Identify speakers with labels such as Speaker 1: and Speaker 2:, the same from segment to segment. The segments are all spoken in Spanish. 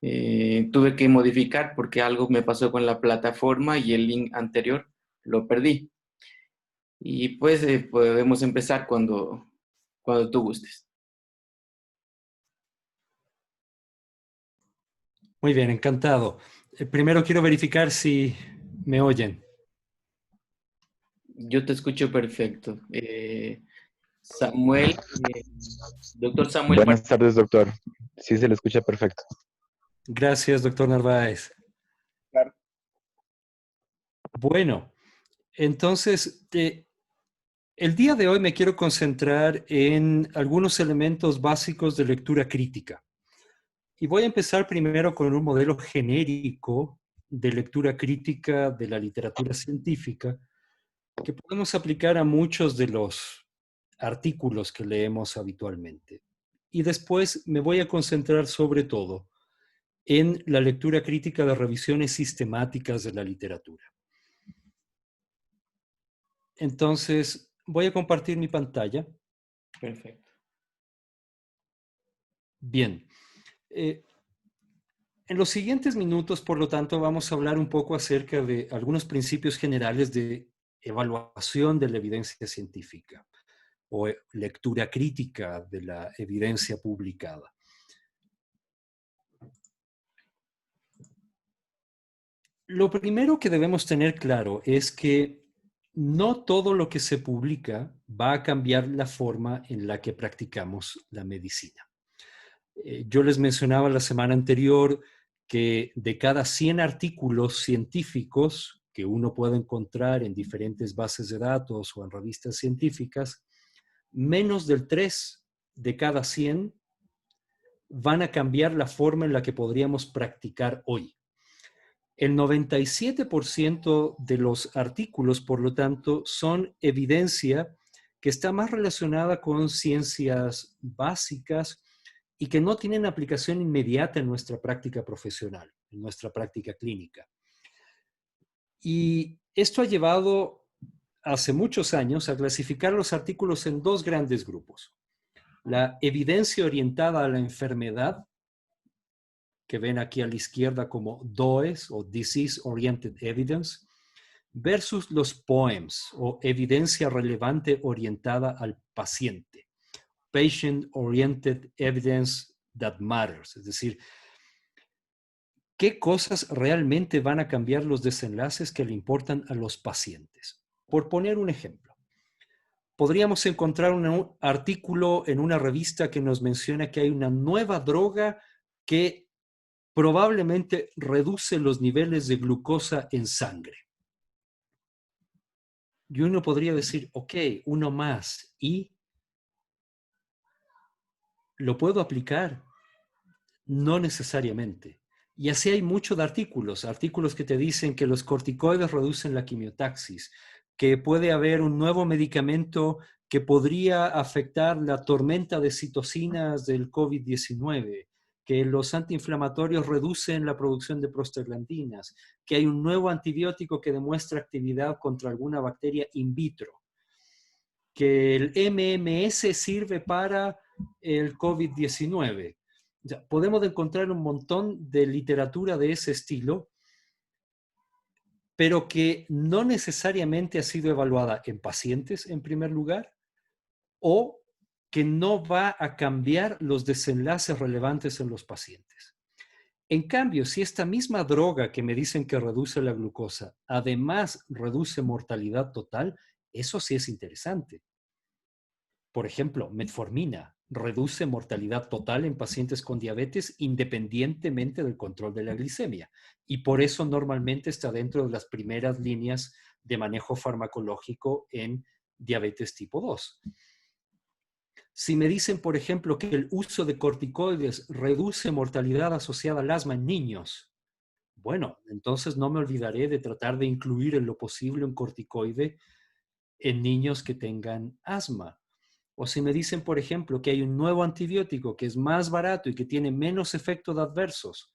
Speaker 1: Tuve que modificar porque algo me pasó con la plataforma y el link anterior lo perdí. Y pues podemos empezar cuando tú gustes.
Speaker 2: Muy bien, encantado. Primero quiero verificar si me oyen.
Speaker 1: Yo te escucho perfecto. Samuel, doctor Samuel
Speaker 3: Buenas tardes, doctor. Sí, se le escucha perfecto.
Speaker 2: Gracias, doctor Narváez.
Speaker 3: Claro.
Speaker 2: Bueno, entonces, el día de hoy me quiero concentrar en algunos elementos básicos de lectura crítica. Y voy a empezar primero con un modelo genérico de lectura crítica de la literatura científica que podemos aplicar a muchos de los artículos que leemos habitualmente. Y después me voy a concentrar sobre todo en la lectura crítica de revisiones sistemáticas de la literatura. Entonces, voy a compartir mi pantalla.
Speaker 1: Perfecto.
Speaker 2: Bien. En los siguientes minutos, por lo tanto, vamos a hablar un poco acerca de algunos principios generales de evaluación de la evidencia científica o lectura crítica de la evidencia publicada. Lo primero que debemos tener claro es que no todo lo que se publica va a cambiar la forma en la que practicamos la medicina. Yo les mencionaba la semana anterior que de cada 100 artículos científicos que uno puede encontrar en diferentes bases de datos o en revistas científicas, menos del 3 de cada 100 van a cambiar la forma en la que podríamos practicar hoy. El 97% de los artículos, por lo tanto, son evidencia que está más relacionada con ciencias básicas y que no tienen aplicación inmediata en nuestra práctica profesional, en nuestra práctica clínica. Y esto ha llevado hace muchos años a clasificar los artículos en dos grandes grupos. La evidencia orientada a la enfermedad, que ven aquí a la izquierda como DOES o Disease Oriented Evidence, versus los POEMs o evidencia relevante orientada al paciente, Patient Oriented Evidence That Matters, es decir, qué cosas realmente van a cambiar los desenlaces que le importan a los pacientes. Por poner un ejemplo, podríamos encontrar un artículo en una revista que nos menciona que hay una nueva droga que probablemente reduce los niveles de glucosa en sangre. Y uno podría decir, ok, uno más, ¿y lo puedo aplicar? No necesariamente. Y así hay muchos artículos que te dicen que los corticoides reducen la quimiotaxis, que puede haber un nuevo medicamento que podría afectar la tormenta de citocinas del COVID-19, que los antiinflamatorios reducen la producción de prostaglandinas, que hay un nuevo antibiótico que demuestra actividad contra alguna bacteria in vitro, que el MMS sirve para el COVID-19. O sea, podemos encontrar un montón de literatura de ese estilo, pero que no necesariamente ha sido evaluada en pacientes en primer lugar o que no va a cambiar los desenlaces relevantes en los pacientes. En cambio, si esta misma droga que me dicen que reduce la glucosa, además reduce mortalidad total, eso sí es interesante. Por ejemplo, metformina reduce mortalidad total en pacientes con diabetes independientemente del control de la glicemia. Y por eso normalmente está dentro de las primeras líneas de manejo farmacológico en diabetes tipo 2. Si me dicen, por ejemplo, que el uso de corticoides reduce mortalidad asociada al asma en niños, bueno, entonces no me olvidaré de tratar de incluir en lo posible un corticoide en niños que tengan asma. O si me dicen, por ejemplo, que hay un nuevo antibiótico que es más barato y que tiene menos efectos adversos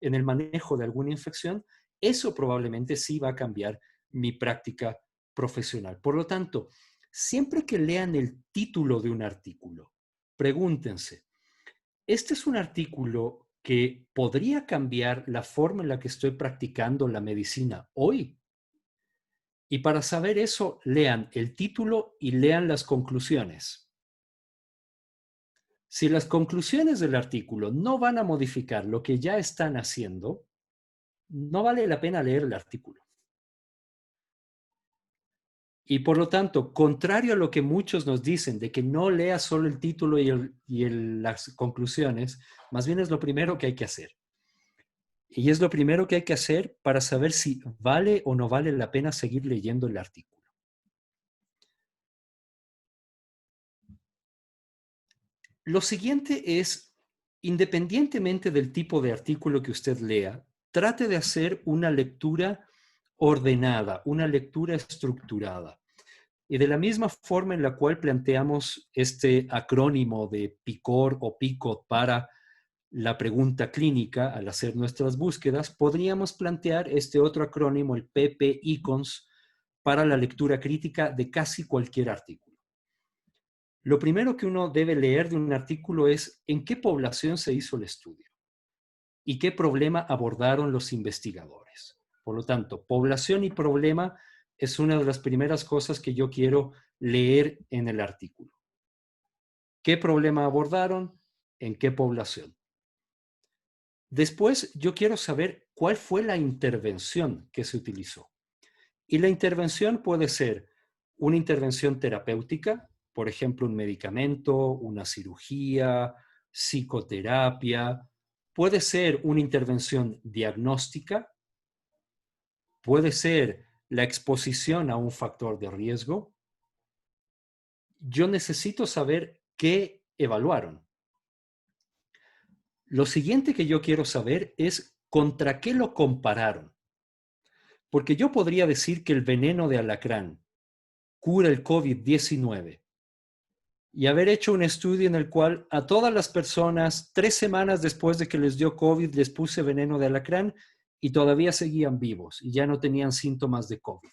Speaker 2: en el manejo de alguna infección, eso probablemente sí va a cambiar mi práctica profesional. Por lo tanto, siempre que lean el título de un artículo, pregúntense, ¿este es un artículo que podría cambiar la forma en la que estoy practicando la medicina hoy. Y para saber eso, lean el título y lean las conclusiones. Si las conclusiones del artículo no van a modificar lo que ya están haciendo, no vale la pena leer el artículo. Y por lo tanto, contrario a lo que muchos nos dicen de que no leas solo el título y las conclusiones, más bien es lo primero que hay que hacer. Y es lo primero que hay que hacer para saber si vale o no vale la pena seguir leyendo el artículo. Lo siguiente es, independientemente del tipo de artículo que usted lea, trate de hacer una lectura ordenada, una lectura estructurada. Y de la misma forma en la cual planteamos este acrónimo de PICOR o PICOT para la pregunta clínica al hacer nuestras búsquedas, podríamos plantear este otro acrónimo, el PP-ICONS, para la lectura crítica de casi cualquier artículo. Lo primero que uno debe leer de un artículo es en qué población se hizo el estudio y qué problema abordaron los investigadores. Por lo tanto, población y problema es una de las primeras cosas que yo quiero leer en el artículo. ¿Qué problema abordaron? ¿En qué población? Después, yo quiero saber cuál fue la intervención que se utilizó. Y la intervención puede ser una intervención terapéutica, por ejemplo, un medicamento, una cirugía, psicoterapia. Puede ser una intervención diagnóstica, puede ser la exposición a un factor de riesgo. Yo necesito saber qué evaluaron. Lo siguiente que yo quiero saber es contra qué lo compararon. Porque yo podría decir que el veneno de alacrán cura el COVID-19 y haber hecho un estudio en el cual a todas las personas 3 semanas después de que les dio COVID les puse veneno de alacrán y todavía seguían vivos y ya no tenían síntomas de COVID.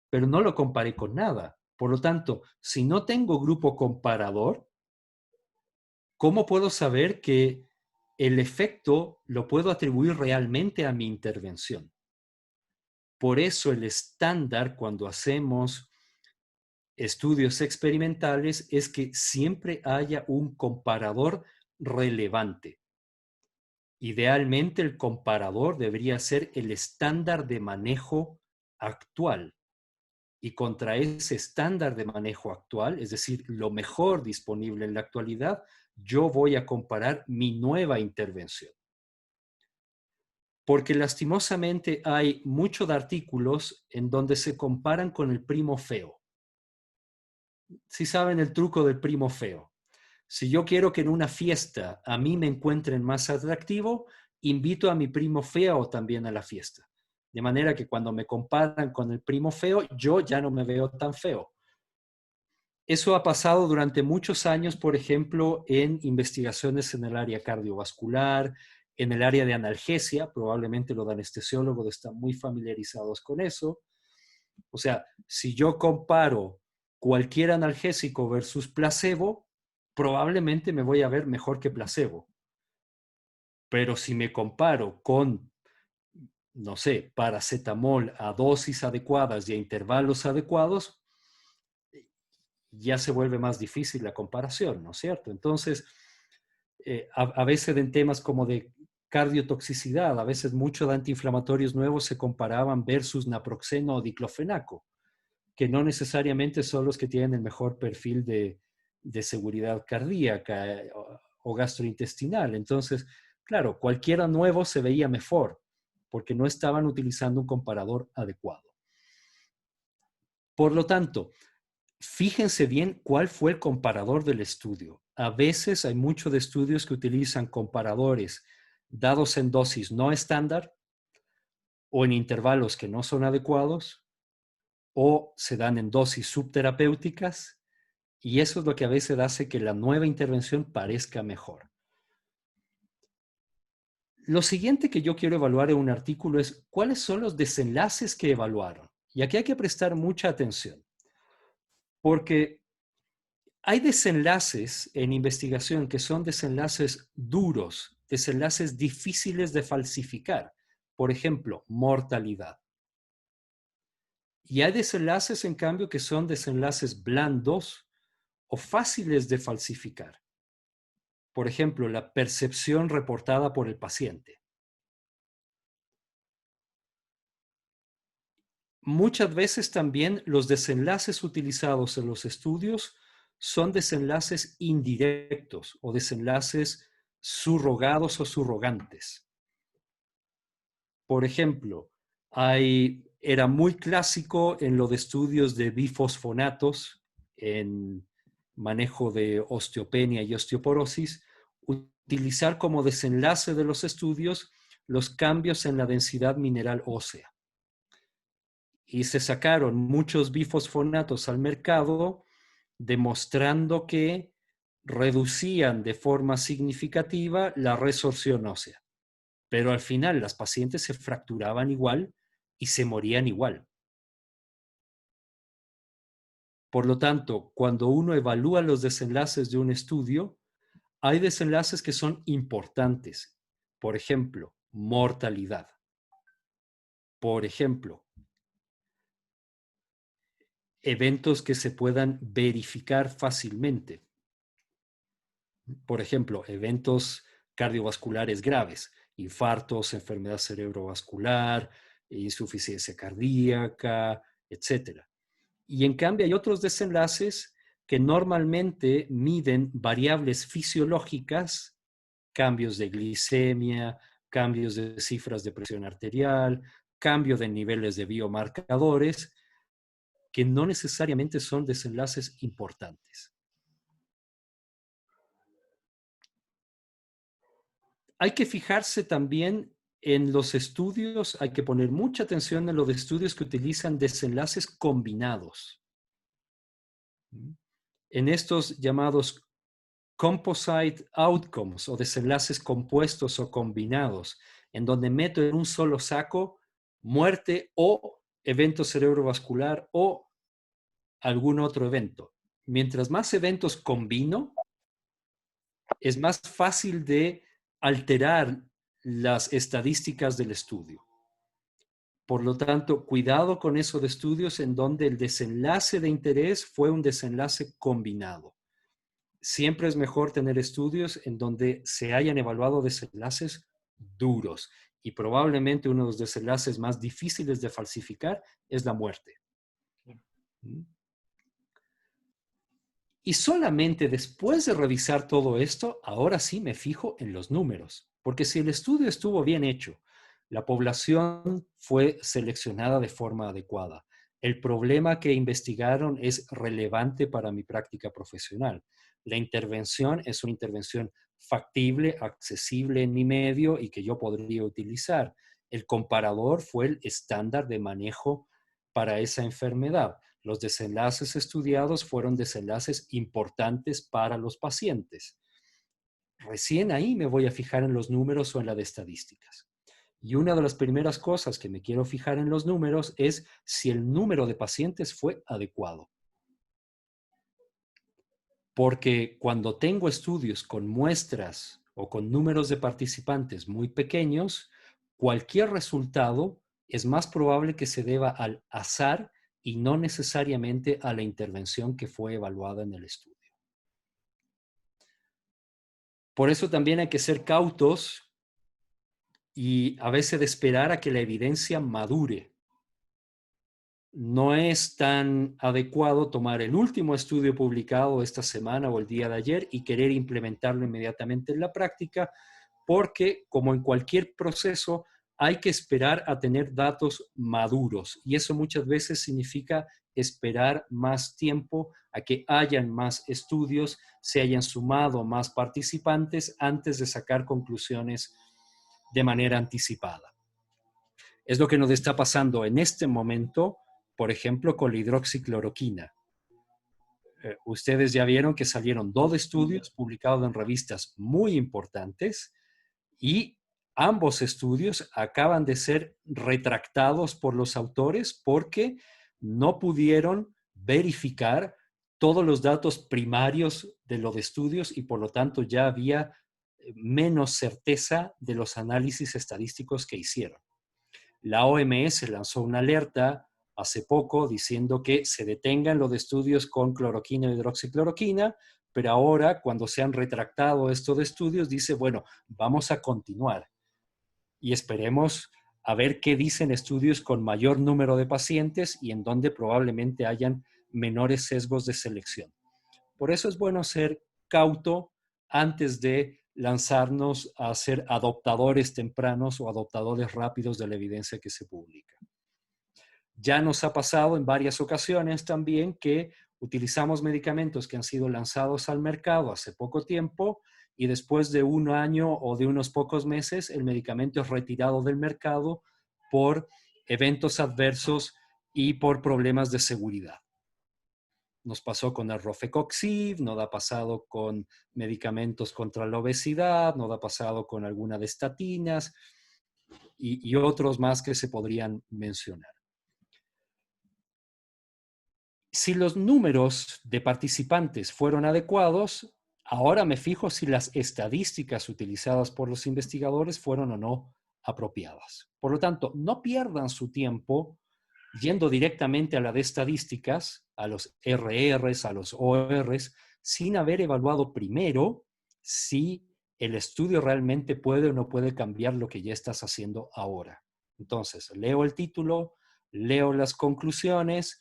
Speaker 2: Pero no lo comparé con nada. Por lo tanto, si no tengo grupo comparador, ¿cómo puedo saber que el efecto lo puedo atribuir realmente a mi intervención? Por eso el estándar cuando hacemos estudios experimentales es que siempre haya un comparador relevante. Idealmente el comparador debería ser el estándar de manejo actual. Y contra ese estándar de manejo actual, es decir, lo mejor disponible en la actualidad, yo voy a comparar mi nueva intervención. Porque lastimosamente hay muchos artículos en donde se comparan con el primo feo. Si saben el truco del primo feo. Si yo quiero que en una fiesta a mí me encuentren más atractivo, invito a mi primo feo también a la fiesta. De manera que cuando me comparan con el primo feo, yo ya no me veo tan feo. Eso ha pasado durante muchos años, por ejemplo, en investigaciones en el área cardiovascular, en el área de analgesia, probablemente los anestesiólogos están muy familiarizados con eso. O sea, si yo comparo cualquier analgésico versus placebo, probablemente me voy a ver mejor que placebo. Pero si me comparo con, no sé, paracetamol a dosis adecuadas y a intervalos adecuados, ya se vuelve más difícil la comparación, ¿no es cierto? Entonces, a veces en temas como de cardiotoxicidad, a veces muchos antiinflamatorios nuevos se comparaban versus naproxeno o diclofenaco, que no necesariamente son los que tienen el mejor perfil de seguridad cardíaca o gastrointestinal. Entonces, claro, cualquiera nuevo se veía mejor porque no estaban utilizando un comparador adecuado. Por lo tanto, fíjense bien cuál fue el comparador del estudio. A veces hay muchos de estudios que utilizan comparadores dados en dosis no estándar o en intervalos que no son adecuados o se dan en dosis subterapéuticas y eso es lo que a veces hace que la nueva intervención parezca mejor. Lo siguiente que yo quiero evaluar en un artículo es cuáles son los desenlaces que evaluaron. Y aquí hay que prestar mucha atención, porque hay desenlaces en investigación que son desenlaces duros, desenlaces difíciles de falsificar. Por ejemplo, mortalidad. Y hay desenlaces, en cambio, que son desenlaces blandos o fáciles de falsificar. Por ejemplo, la percepción reportada por el paciente. Muchas veces también los desenlaces utilizados en los estudios son desenlaces indirectos o desenlaces subrogados o subrogantes. Por ejemplo, era muy clásico en los estudios de bifosfonatos en manejo de osteopenia y osteoporosis, utilizar como desenlace de los estudios los cambios en la densidad mineral ósea. Y se sacaron muchos bifosfonatos al mercado demostrando que reducían de forma significativa la resorción ósea. Pero al final las pacientes se fracturaban igual y se morían igual. Por lo tanto, cuando uno evalúa los desenlaces de un estudio, hay desenlaces que son importantes. Por ejemplo, mortalidad. Por ejemplo, eventos que se puedan verificar fácilmente. Por ejemplo, eventos cardiovasculares graves, infartos, enfermedad cerebrovascular, insuficiencia cardíaca, etc. Y en cambio hay otros desenlaces que normalmente miden variables fisiológicas, cambios de glicemia, cambios de cifras de presión arterial, cambio de niveles de biomarcadores, que no necesariamente son desenlaces importantes. Hay que fijarse también en los estudios, hay que poner mucha atención en los estudios que utilizan desenlaces combinados. En estos llamados composite outcomes o desenlaces compuestos o combinados, en donde meto en un solo saco muerte o evento cerebrovascular o algún otro evento. Mientras más eventos combino, es más fácil de alterar las estadísticas del estudio. Por lo tanto, cuidado con esos estudios en donde el desenlace de interés fue un desenlace combinado. Siempre es mejor tener estudios en donde se hayan evaluado desenlaces duros y probablemente uno de los desenlaces más difíciles de falsificar es la muerte. Y solamente después de revisar todo esto, ahora sí me fijo en los números, porque si el estudio estuvo bien hecho, la población fue seleccionada de forma adecuada, el problema que investigaron es relevante para mi práctica profesional, la intervención es una intervención factible, accesible en mi medio y que yo podría utilizar. El comparador fue el estándar de manejo para esa enfermedad. Los desenlaces estudiados fueron desenlaces importantes para los pacientes. Recién ahí me voy a fijar en los números o en la de estadísticas. Y una de las primeras cosas que me quiero fijar en los números es si el número de pacientes fue adecuado. Porque cuando tengo estudios con muestras o con números de participantes muy pequeños, cualquier resultado es más probable que se deba al azar y no necesariamente a la intervención que fue evaluada en el estudio. Por eso también hay que ser cautos y a veces de esperar a que la evidencia madure. No es tan adecuado tomar el último estudio publicado esta semana o el día de ayer y querer implementarlo inmediatamente en la práctica, porque como en cualquier proceso hay que esperar a tener datos maduros y eso muchas veces significa esperar más tiempo a que hayan más estudios, se hayan sumado más participantes antes de sacar conclusiones de manera anticipada. Es lo que nos está pasando en este momento, por ejemplo, con la hidroxicloroquina. Ustedes ya vieron que salieron 2 estudios publicados en revistas muy importantes y ambos estudios acaban de ser retractados por los autores porque no pudieron verificar todos los datos primarios de los estudios y por lo tanto ya había menos certeza de los análisis estadísticos que hicieron. La OMS lanzó una alerta hace poco diciendo que se detengan los estudios con cloroquina o hidroxicloroquina, pero ahora, cuando se han retractado estos estudios, dice, bueno, vamos a continuar y esperemos a ver qué dicen estudios con mayor número de pacientes y en donde probablemente hayan menores sesgos de selección. Por eso es bueno ser cauto antes de lanzarnos a ser adoptadores tempranos o adoptadores rápidos de la evidencia que se publica. Ya nos ha pasado en varias ocasiones también que utilizamos medicamentos que han sido lanzados al mercado hace poco tiempo y después de un año o de unos pocos meses el medicamento es retirado del mercado por eventos adversos y por problemas de seguridad. Nos pasó con el Rofecoxib, nos ha pasado con medicamentos contra la obesidad, nos ha pasado con alguna de estatinas y otros más que se podrían mencionar. Si los números de participantes fueron adecuados, ahora me fijo si las estadísticas utilizadas por los investigadores fueron o no apropiadas. Por lo tanto, no pierdan su tiempo yendo directamente a la de estadísticas, a los RRs, a los ORs, sin haber evaluado primero si el estudio realmente puede o no puede cambiar lo que ya estás haciendo ahora. Entonces, leo el título, leo las conclusiones,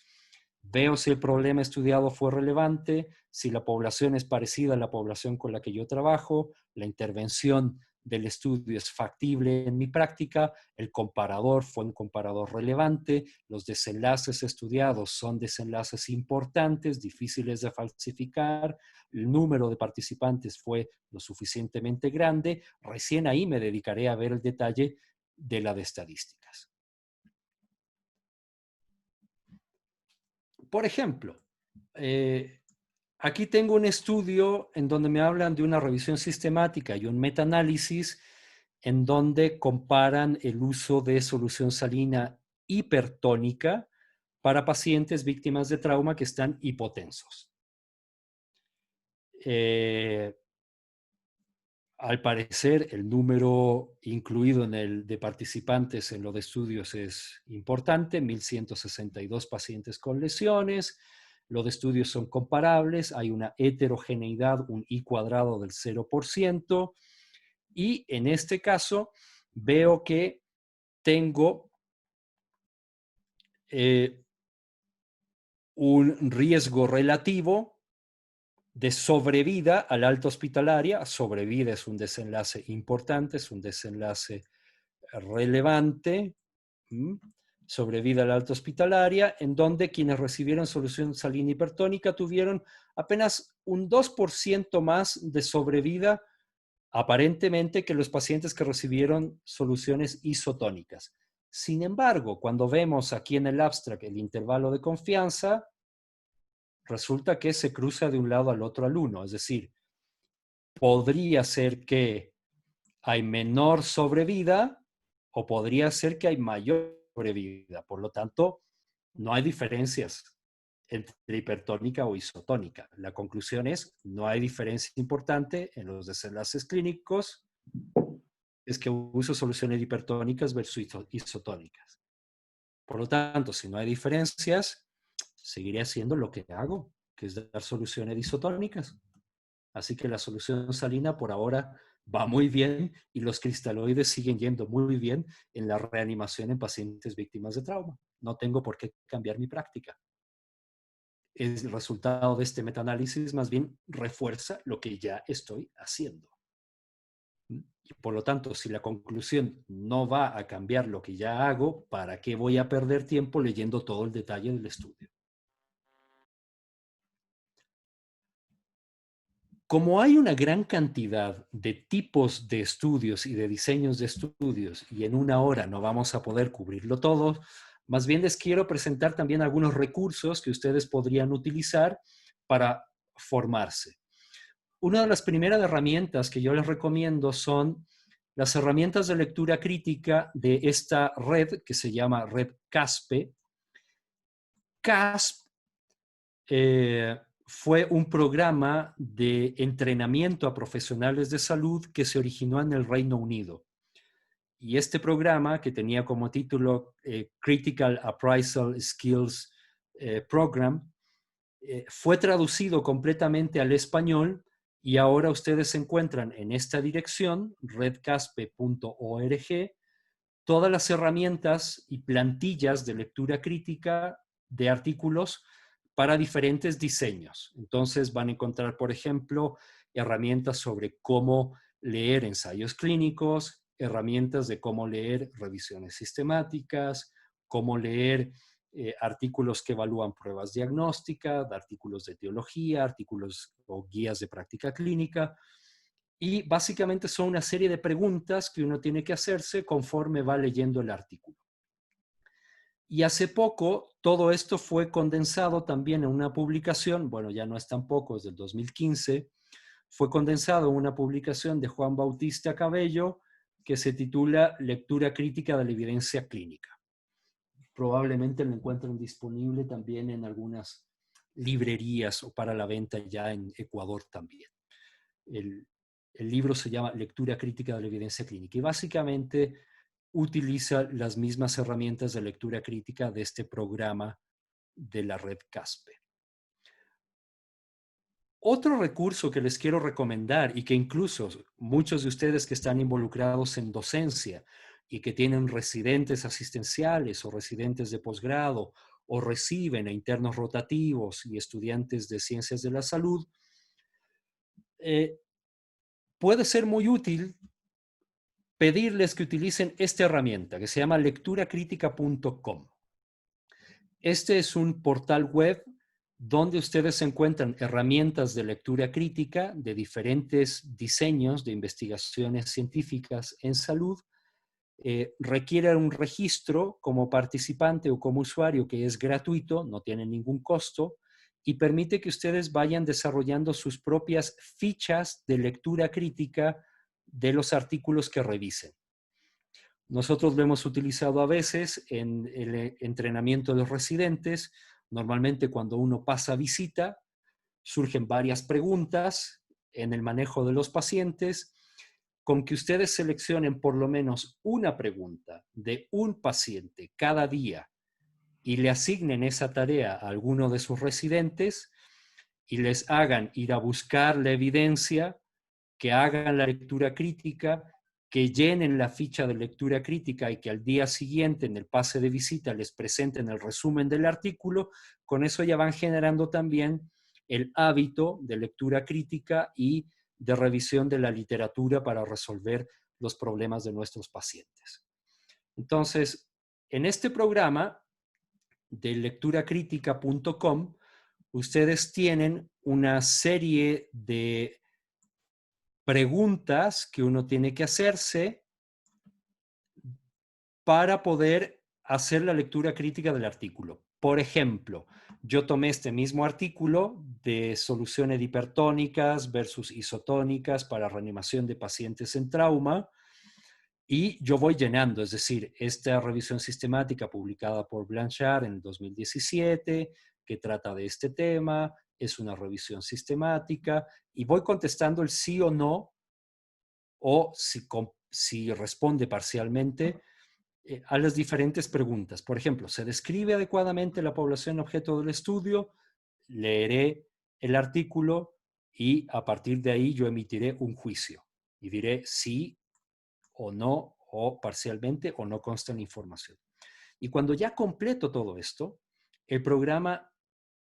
Speaker 2: veo si el problema estudiado fue relevante, si la población es parecida a la población con la que yo trabajo, la intervención del estudio es factible en mi práctica, el comparador fue un comparador relevante, los desenlaces estudiados son desenlaces importantes, difíciles de falsificar, el número de participantes fue lo suficientemente grande, recién ahí me dedicaré a ver el detalle de la de estadísticas. Por ejemplo, aquí tengo un estudio en donde me hablan de una revisión sistemática y un metaanálisis en donde comparan el uso de solución salina hipertónica para pacientes víctimas de trauma que están hipotensos. Al parecer, el número incluido de participantes en los estudios es importante, 1.162 pacientes con lesiones. Los estudios son comparables, hay una heterogeneidad, un I cuadrado del 0%, y en este caso veo que tengo un riesgo relativo de sobrevida a la alta hospitalaria. Sobrevida es un desenlace importante, es un desenlace relevante. Sobrevida a la alta hospitalaria, en donde quienes recibieron solución salina hipertónica tuvieron apenas un 2% más de sobrevida, aparentemente, que los pacientes que recibieron soluciones isotónicas. Sin embargo, cuando vemos aquí en el abstract el intervalo de confianza, resulta que se cruza de un lado al otro al 1. Es decir, podría ser que hay menor sobrevida o podría ser que hay mayor sobrevida. Por lo tanto, no hay diferencias entre hipertónica o isotónica. La conclusión es, no hay diferencia importante en los desenlaces clínicos, es que uso soluciones hipertónicas versus isotónicas. Por lo tanto, si no hay diferencias, seguiré haciendo lo que hago, que es dar soluciones isotónicas. Así que la solución salina por ahora va muy bien y los cristaloides siguen yendo muy bien en la reanimación en pacientes víctimas de trauma. No tengo por qué cambiar mi práctica. El resultado de este metaanálisis más bien refuerza lo que ya estoy haciendo. Y por lo tanto, si la conclusión no va a cambiar lo que ya hago, ¿para qué voy a perder tiempo leyendo todo el detalle del estudio? Como hay una gran cantidad de tipos de estudios y de diseños de estudios, y en una hora no vamos a poder cubrirlo todo, más bien les quiero presentar también algunos recursos que ustedes podrían utilizar para formarse. Una de las primeras herramientas que yo les recomiendo son las herramientas de lectura crítica de esta red que se llama Red CASPE. CASP fue un programa de entrenamiento a profesionales de salud que se originó en el Reino Unido. Y este programa, que tenía como título Critical Appraisal Skills Program, fue traducido completamente al español y ahora ustedes se encuentran en esta dirección, redcaspe.org, todas las herramientas y plantillas de lectura crítica de artículos para diferentes diseños. Entonces van a encontrar, por ejemplo, herramientas sobre cómo leer ensayos clínicos, herramientas de cómo leer revisiones sistemáticas, cómo leer artículos que evalúan pruebas diagnósticas, artículos de teología, artículos o guías de práctica clínica. Y básicamente son una serie de preguntas que uno tiene que hacerse conforme va leyendo el artículo. Y hace poco todo esto fue condensado también en una publicación, bueno, ya no es tan poco, es del 2015, fue condensado en una publicación de Juan Bautista Cabello que se titula Lectura crítica de la evidencia clínica. Probablemente lo encuentren disponible también en algunas librerías o para la venta ya en Ecuador también. El libro se llama Lectura crítica de la evidencia clínica y básicamente utiliza las mismas herramientas de lectura crítica de este programa de la red CASPE. Otro recurso que les quiero recomendar y que incluso muchos de ustedes que están involucrados en docencia y que tienen residentes asistenciales o residentes de posgrado o reciben a internos rotativos y estudiantes de ciencias de la salud, puede ser muy útil pedirles que utilicen esta herramienta que se llama lecturacritica.com. Este es un portal web donde ustedes encuentran herramientas de lectura crítica de diferentes diseños de investigaciones científicas en salud. Requiere un registro como participante o como usuario que es gratuito, no tiene ningún costo y permite que ustedes vayan desarrollando sus propias fichas de lectura crítica de los artículos que revisen. Nosotros lo hemos utilizado a veces en el entrenamiento de los residentes. Normalmente cuando uno pasa visita, surgen varias preguntas en el manejo de los pacientes. Con que ustedes seleccionen por lo menos una pregunta de un paciente cada día y le asignen esa tarea a alguno de sus residentes y les hagan ir a buscar la evidencia, que hagan la lectura crítica, que llenen la ficha de lectura crítica y que al día siguiente en el pase de visita les presenten el resumen del artículo, con eso ya van generando también el hábito de lectura crítica y de revisión de la literatura para resolver los problemas de nuestros pacientes. Entonces, en este programa de lecturacritica.com, ustedes tienen una serie de preguntas que uno tiene que hacerse para poder hacer la lectura crítica del artículo. Por ejemplo, yo tomé este mismo artículo de soluciones hipertónicas versus isotónicas para reanimación de pacientes en trauma y yo voy llenando, es decir, esta revisión sistemática publicada por Blanchard en el 2017, que trata de este tema, es una revisión sistemática y voy contestando el sí o no o si responde parcialmente a las diferentes preguntas. Por ejemplo, ¿se describe adecuadamente la población objeto del estudio? Leeré el artículo y a partir de ahí yo emitiré un juicio y diré sí o no, o parcialmente, o no consta en información. Y cuando ya completo todo esto, el programa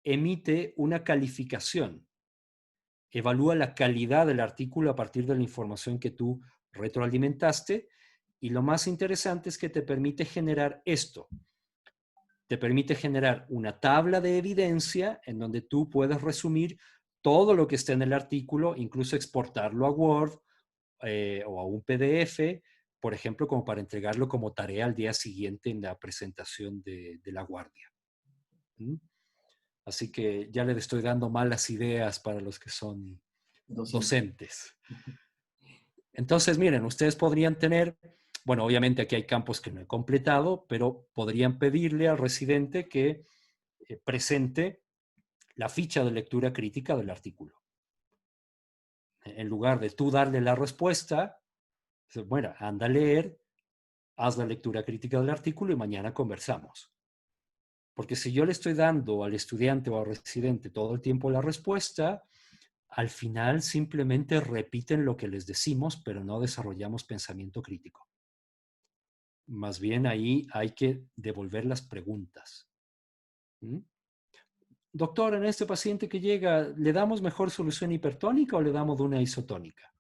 Speaker 2: emite una calificación, evalúa la calidad del artículo a partir de la información que tú retroalimentaste, y lo más interesante es que te permite generar esto. Te permite generar una tabla de evidencia en donde tú puedes resumir todo lo que está en el artículo, incluso exportarlo a Word o a un PDF, por ejemplo, como para entregarlo como tarea al día siguiente en la presentación de la guardia. ¿Mm? Así que ya les estoy dando malas ideas para los que son docentes. Entonces, miren, ustedes podrían tener, bueno, obviamente aquí hay campos que no he completado, pero podrían pedirle al residente que presente la ficha de lectura crítica del artículo. En lugar de tú darle la respuesta, bueno, anda a leer, haz la lectura crítica del artículo y mañana conversamos. Porque si yo le estoy dando al estudiante o al residente todo el tiempo la respuesta, al final simplemente repiten lo que les decimos, pero no desarrollamos pensamiento crítico. Más bien ahí hay que devolver las preguntas. ¿Mm? Doctor, en este paciente que llega, ¿le damos mejor solución hipertónica o le damos de una isotónica?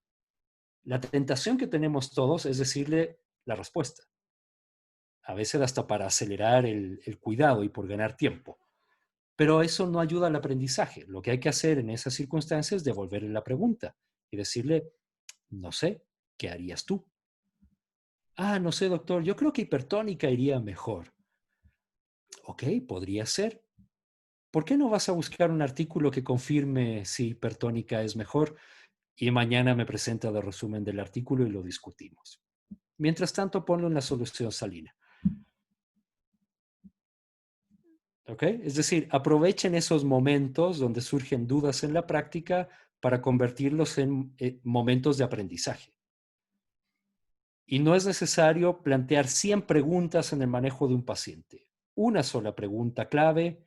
Speaker 2: La tentación que tenemos todos es decirle la respuesta. A veces hasta para acelerar el cuidado y por ganar tiempo. Pero eso no ayuda al aprendizaje. Lo que hay que hacer en esas circunstancias es devolverle la pregunta y decirle, no sé, ¿qué harías tú? Ah, no sé, doctor, yo creo que hipertónica iría mejor. Ok, podría ser. ¿Por qué no vas a buscar un artículo que confirme si hipertónica es mejor? Y mañana me presenta el resumen del artículo y lo discutimos. Mientras tanto, ponlo en la solución salina. ¿Ok? Es decir, aprovechen esos momentos donde surgen dudas en la práctica para convertirlos en momentos de aprendizaje. Y no es necesario plantear 100 preguntas en el manejo de un paciente. Una sola pregunta clave,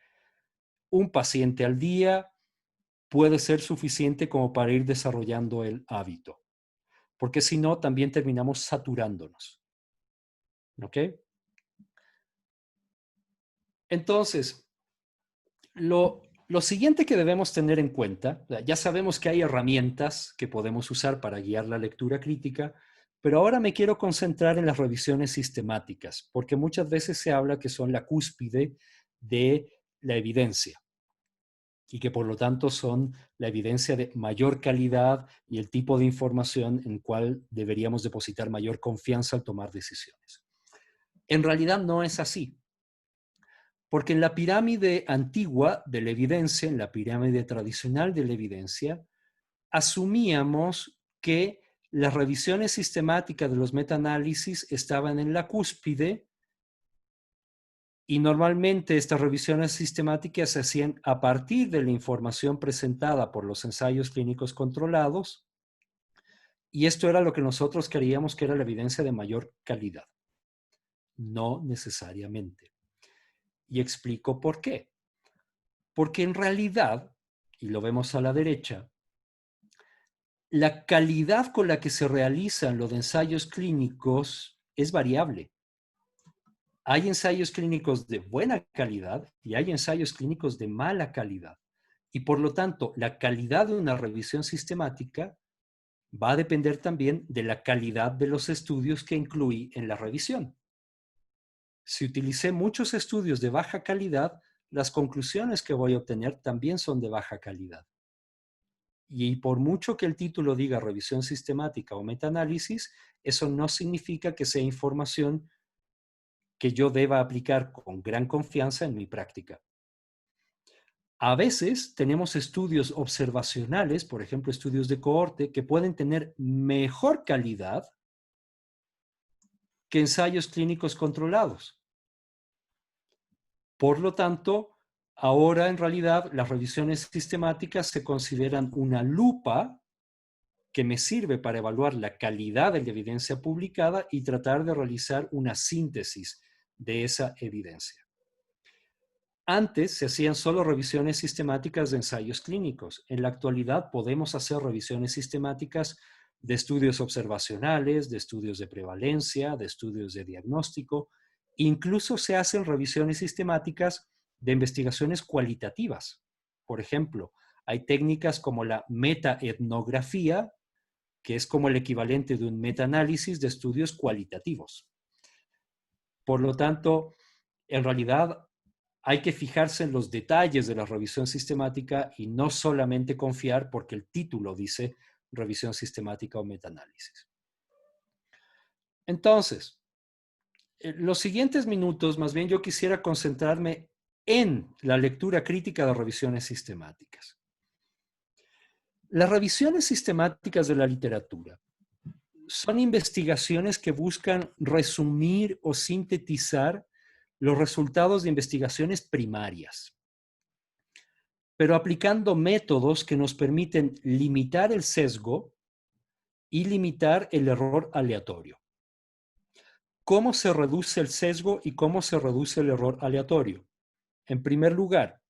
Speaker 2: un paciente al día, puede ser suficiente como para ir desarrollando el hábito. Porque si no, también terminamos saturándonos. ¿Ok? Entonces, lo siguiente que debemos tener en cuenta, ya sabemos que hay herramientas que podemos usar para guiar la lectura crítica, pero ahora me quiero concentrar en las revisiones sistemáticas, porque muchas veces se habla que son la cúspide de la evidencia y que por lo tanto son la evidencia de mayor calidad y el tipo de información en cual deberíamos depositar mayor confianza al tomar decisiones. En realidad no es así. Porque en la pirámide antigua de la evidencia, en la pirámide tradicional de la evidencia, asumíamos que las revisiones sistemáticas de los metaanálisis estaban en la cúspide y normalmente estas revisiones sistemáticas se hacían a partir de la información presentada por los ensayos clínicos controlados y esto era lo que nosotros creíamos que era la evidencia de mayor calidad. No necesariamente. Y explico por qué. Porque en realidad, y lo vemos a la derecha, la calidad con la que se realizan los ensayos clínicos es variable. Hay ensayos clínicos de buena calidad y hay ensayos clínicos de mala calidad. Y por lo tanto, la calidad de una revisión sistemática va a depender también de la calidad de los estudios que incluí en la revisión. Si utilicé muchos estudios de baja calidad, las conclusiones que voy a obtener también son de baja calidad. Y por mucho que el título diga revisión sistemática o metaanálisis, eso no significa que sea información que yo deba aplicar con gran confianza en mi práctica. A veces tenemos estudios observacionales, por ejemplo, estudios de cohorte, que pueden tener mejor calidad que ensayos clínicos controlados. Por lo tanto, ahora en realidad las revisiones sistemáticas se consideran una lupa que me sirve para evaluar la calidad de la evidencia publicada y tratar de realizar una síntesis de esa evidencia. Antes se hacían solo revisiones sistemáticas de ensayos clínicos. En la actualidad podemos hacer revisiones sistemáticas de estudios observacionales, de estudios de prevalencia, de estudios de diagnóstico. Incluso se hacen revisiones sistemáticas de investigaciones cualitativas. Por ejemplo, hay técnicas como la metaetnografía, que es como el equivalente de un metaanálisis de estudios cualitativos. Por lo tanto, en realidad hay que fijarse en los detalles de la revisión sistemática y no solamente confiar porque el título dice revisión sistemática o metaanálisis. Entonces, los siguientes minutos, más bien yo quisiera concentrarme en la lectura crítica de revisiones sistemáticas. Las revisiones sistemáticas de la literatura son investigaciones que buscan resumir o sintetizar los resultados de investigaciones primarias. pero aplicando métodos que nos permiten limitar el sesgo y limitar el error aleatorio. ¿Cómo se reduce el sesgo y cómo se reduce el error aleatorio? En primer lugar,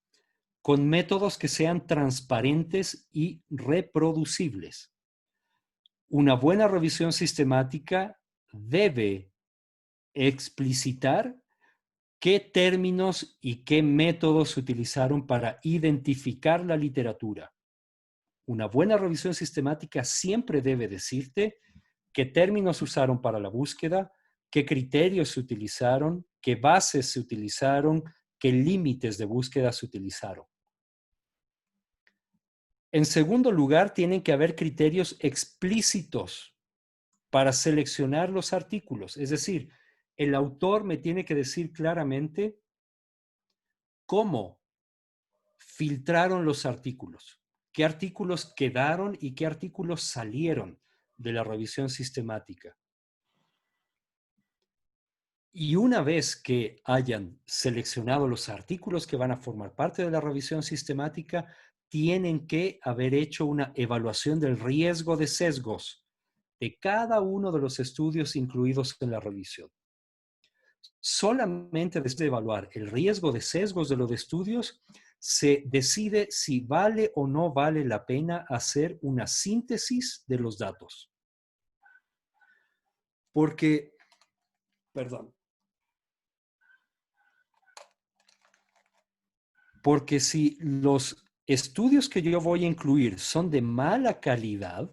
Speaker 2: con métodos que sean transparentes y reproducibles. Una buena revisión sistemática debe explicitar qué términos y qué métodos se utilizaron para identificar la literatura. Una buena revisión sistemática siempre debe decirte qué términos usaron para la búsqueda, qué criterios se utilizaron, qué bases se utilizaron, qué límites de búsqueda se utilizaron. En segundo lugar, tienen que haber criterios explícitos para seleccionar los artículos. Es decir, el autor me tiene que decir claramente cómo filtraron los artículos, qué artículos quedaron y qué artículos salieron de la revisión sistemática. Y una vez que hayan seleccionado los artículos que van a formar parte de la revisión sistemática, tienen que haber hecho una evaluación del riesgo de sesgos de cada uno de los estudios incluidos en la revisión. Solamente después de evaluar el riesgo de sesgos de los estudios, se decide si vale o no vale la pena hacer una síntesis de los datos. Porque si los estudios que yo voy a incluir son de mala calidad,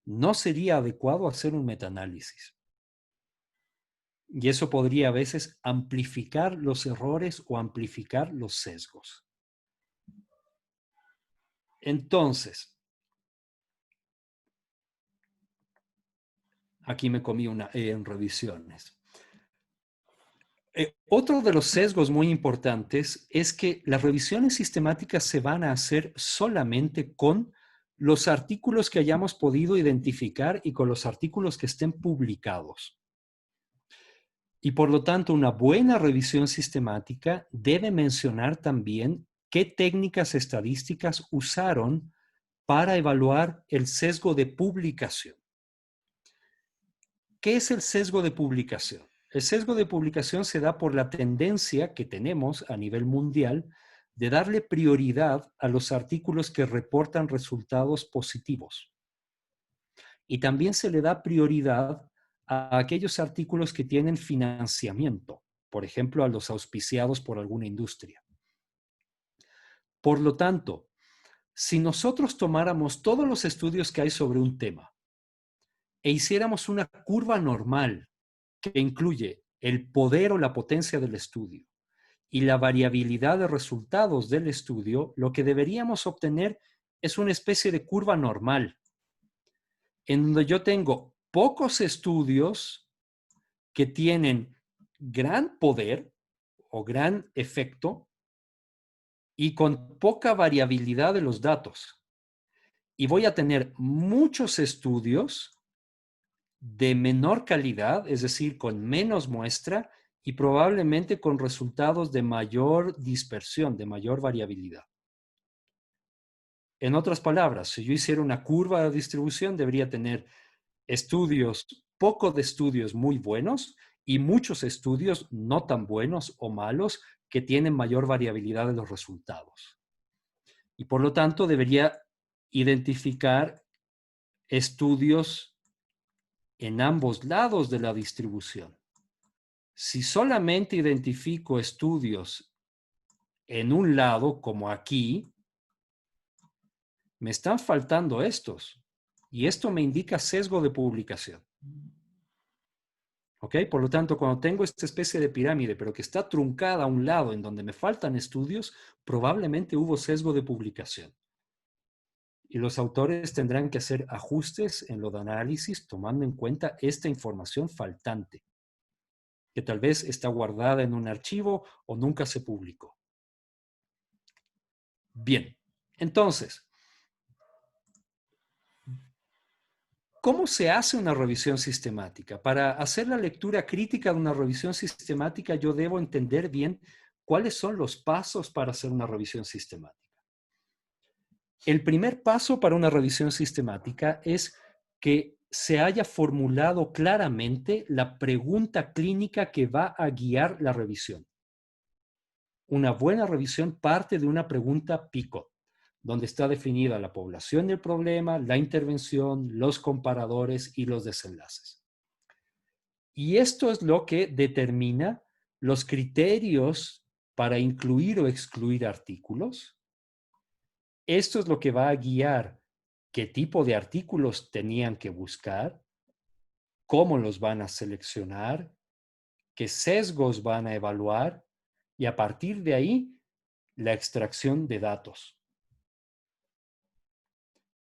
Speaker 2: no sería adecuado hacer un metaanálisis. Y eso podría a veces amplificar los errores o amplificar los sesgos. Entonces, aquí me comí una E en revisiones. Otro de los sesgos muy importantes es que las revisiones sistemáticas se van a hacer solamente con los artículos que hayamos podido identificar y con los artículos que estén publicados. Y por lo tanto, una buena revisión sistemática debe mencionar también qué técnicas estadísticas usaron para evaluar el sesgo de publicación. ¿Qué es el sesgo de publicación? El sesgo de publicación se da por la tendencia que tenemos a nivel mundial de darle prioridad a los artículos que reportan resultados positivos. Y también se le da prioridad a aquellos artículos que tienen financiamiento, por ejemplo, a los auspiciados por alguna industria. Por lo tanto, si nosotros tomáramos todos los estudios que hay sobre un tema e hiciéramos una curva normal que incluye el poder o la potencia del estudio y la variabilidad de resultados del estudio, lo que deberíamos obtener es una especie de curva normal, en donde yo tengo pocos estudios que tienen gran poder o gran efecto y con poca variabilidad de los datos. Y voy a tener muchos estudios de menor calidad, es decir, con menos muestra y probablemente con resultados de mayor dispersión, de mayor variabilidad. En otras palabras, si yo hiciera una curva de distribución, debería tener pocos de estudios muy buenos y muchos estudios no tan buenos o malos que tienen mayor variabilidad de los resultados. Y por lo tanto, debería identificar estudios en ambos lados de la distribución. Si solamente identifico estudios en un lado, como aquí, me están faltando estos. Y esto me indica sesgo de publicación. ¿Ok? Por lo tanto, cuando tengo esta especie de pirámide, pero que está truncada a un lado en donde me faltan estudios, probablemente hubo sesgo de publicación. Y los autores tendrán que hacer ajustes en lo de análisis tomando en cuenta esta información faltante, que tal vez está guardada en un archivo o nunca se publicó. Bien, entonces, ¿cómo se hace una revisión sistemática? Para hacer la lectura crítica de una revisión sistemática, yo debo entender bien cuáles son los pasos para hacer una revisión sistemática. El primer paso para una revisión sistemática es que se haya formulado claramente la pregunta clínica que va a guiar la revisión. Una buena revisión parte de una pregunta PICO, donde está definida la población del problema, la intervención, los comparadores y los desenlaces. Y esto es lo que determina los criterios para incluir o excluir artículos. Esto es lo que va a guiar qué tipo de artículos tenían que buscar, cómo los van a seleccionar, qué sesgos van a evaluar y a partir de ahí la extracción de datos.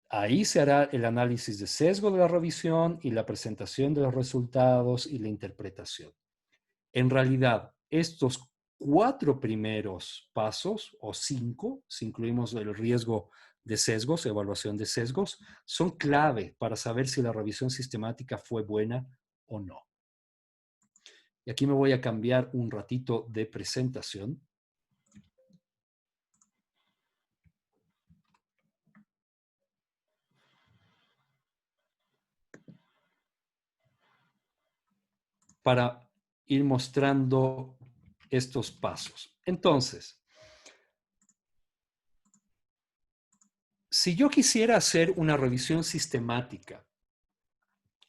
Speaker 2: Ahí se hará el análisis de sesgo de la revisión y la presentación de los resultados y la interpretación. En realidad, estos 4 primeros pasos, o 5, si incluimos el riesgo de sesgos, evaluación de sesgos, son clave para saber si la revisión sistemática fue buena o no. Y aquí me voy a cambiar un ratito de presentación. Para ir mostrando estos pasos. Entonces, si yo quisiera hacer una revisión sistemática,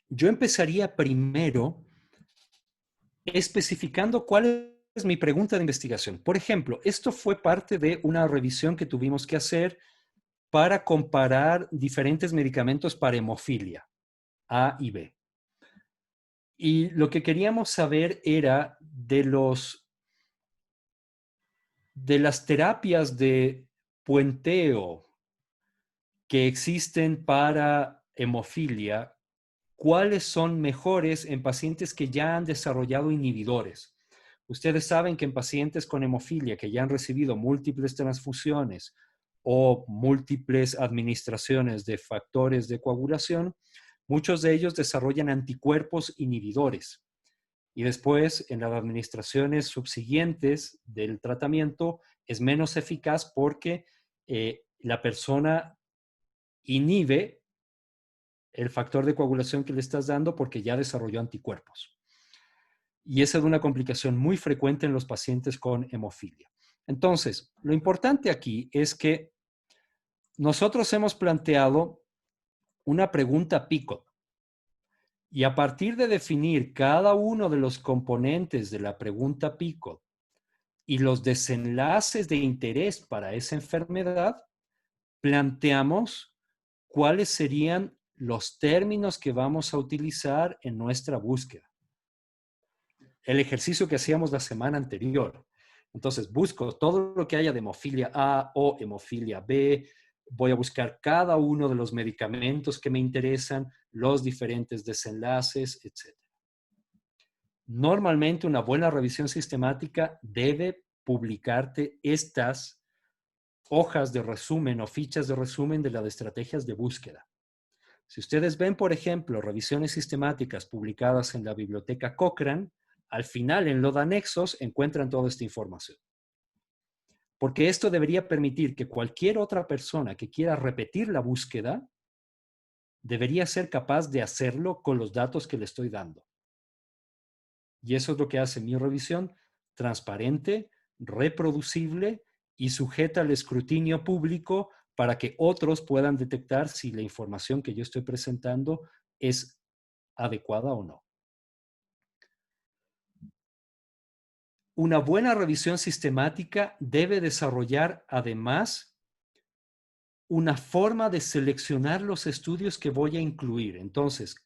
Speaker 2: yo empezaría primero especificando cuál es mi pregunta de investigación. Por ejemplo, esto fue parte de una revisión que tuvimos que hacer para comparar diferentes medicamentos para hemofilia A y B. Y lo que queríamos saber era de las terapias de puenteo que existen para hemofilia, cuáles son mejores en pacientes que ya han desarrollado inhibidores. Ustedes saben que en pacientes con hemofilia que ya han recibido múltiples transfusiones o múltiples administraciones de factores de coagulación, muchos de ellos desarrollan anticuerpos inhibidores. Y después, en las administraciones subsiguientes del tratamiento, es menos eficaz porque la persona inhibe el factor de coagulación que le estás dando porque ya desarrolló anticuerpos. Y esa es una complicación muy frecuente en los pacientes con hemofilia. Entonces, lo importante aquí es que nosotros hemos planteado una pregunta PICO. Y a partir de definir cada uno de los componentes de la pregunta PICO y los desenlaces de interés para esa enfermedad, planteamos cuáles serían los términos que vamos a utilizar en nuestra búsqueda. El ejercicio que hacíamos la semana anterior. Entonces, busco todo lo que haya de hemofilia A o hemofilia B. Voy a buscar cada uno de los medicamentos que me interesan, los diferentes desenlaces, etc. Normalmente, una buena revisión sistemática debe publicarte estas hojas de resumen o fichas de resumen de las estrategias de búsqueda. Si ustedes ven, por ejemplo, revisiones sistemáticas publicadas en la biblioteca Cochrane, al final en los anexos encuentran toda esta información. Porque esto debería permitir que cualquier otra persona que quiera repetir la búsqueda debería ser capaz de hacerlo con los datos que le estoy dando. Y eso es lo que hace mi revisión: transparente, reproducible y sujeta al escrutinio público para que otros puedan detectar si la información que yo estoy presentando es adecuada o no. Una buena revisión sistemática debe desarrollar además una forma de seleccionar los estudios que voy a incluir. Entonces,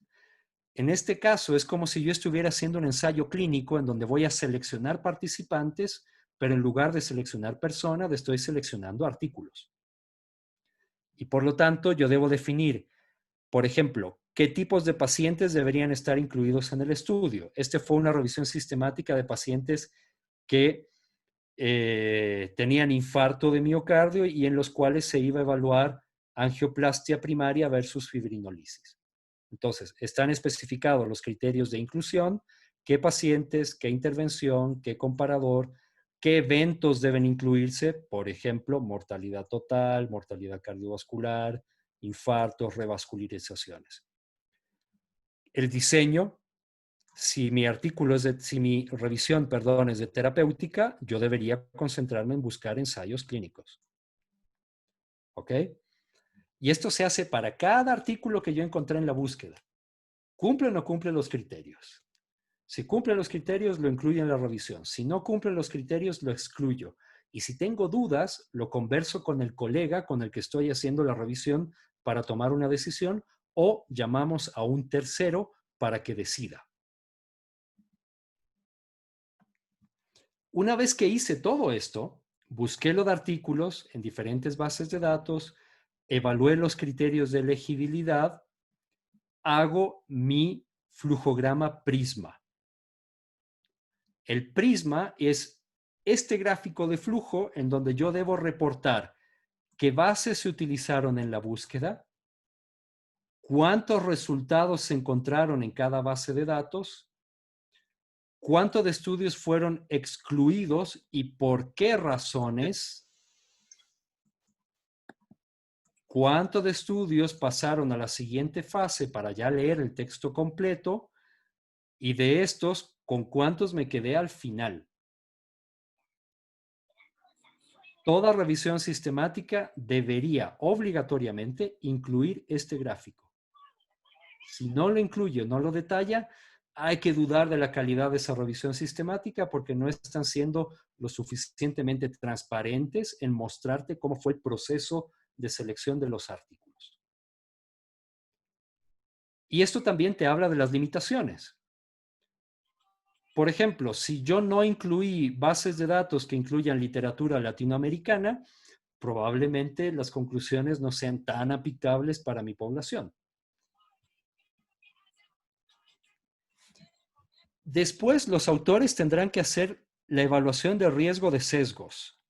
Speaker 2: en este caso es como si yo estuviera haciendo un ensayo clínico en donde voy a seleccionar participantes, pero en lugar de seleccionar personas, estoy seleccionando artículos. Y por lo tanto, yo debo definir, por ejemplo, qué tipos de pacientes deberían estar incluidos en el estudio. Este fue una revisión sistemática de pacientes que tenían infarto de miocardio y en los cuales se iba a evaluar angioplastia primaria versus fibrinolisis. Entonces, están especificados los criterios de inclusión, qué pacientes, qué intervención, qué comparador, qué eventos deben incluirse, por ejemplo, mortalidad total, mortalidad cardiovascular, infartos, revascularizaciones. El diseño, si mi revisión, perdón, es de terapéutica, yo debería concentrarme en buscar ensayos clínicos. ¿Ok? Y esto se hace para cada artículo que yo encontré en la búsqueda. ¿Cumple o no cumple los criterios? Si cumple los criterios, lo incluyo en la revisión. Si no cumple los criterios, lo excluyo. Y si tengo dudas, lo converso con el colega con el que estoy haciendo la revisión para tomar una decisión o llamamos a un tercero para que decida. Una vez que hice todo esto, busqué los artículos en diferentes bases de datos, evalué los criterios de elegibilidad, hago mi flujograma prisma. El prisma es este gráfico de flujo en donde yo debo reportar qué bases se utilizaron en la búsqueda, cuántos resultados se encontraron en cada base de datos, cuántos de estudios fueron excluidos y por qué razones, cuántos de estudios pasaron a la siguiente fase para ya leer el texto completo y de estos, con cuántos me quedé al final. Toda revisión sistemática debería obligatoriamente incluir este gráfico. Si no lo incluye o no lo detalla, hay que dudar de la calidad de esa revisión sistemática porque no están siendo lo suficientemente transparentes en mostrarte cómo fue el proceso de selección de los artículos. Y esto también te habla de las limitaciones. Por ejemplo, si yo no incluí bases de datos que incluyan literatura latinoamericana, probablemente las conclusiones no sean tan aplicables para mi población. Después, los autores tendrán que hacer la evaluación de riesgo de sesgos.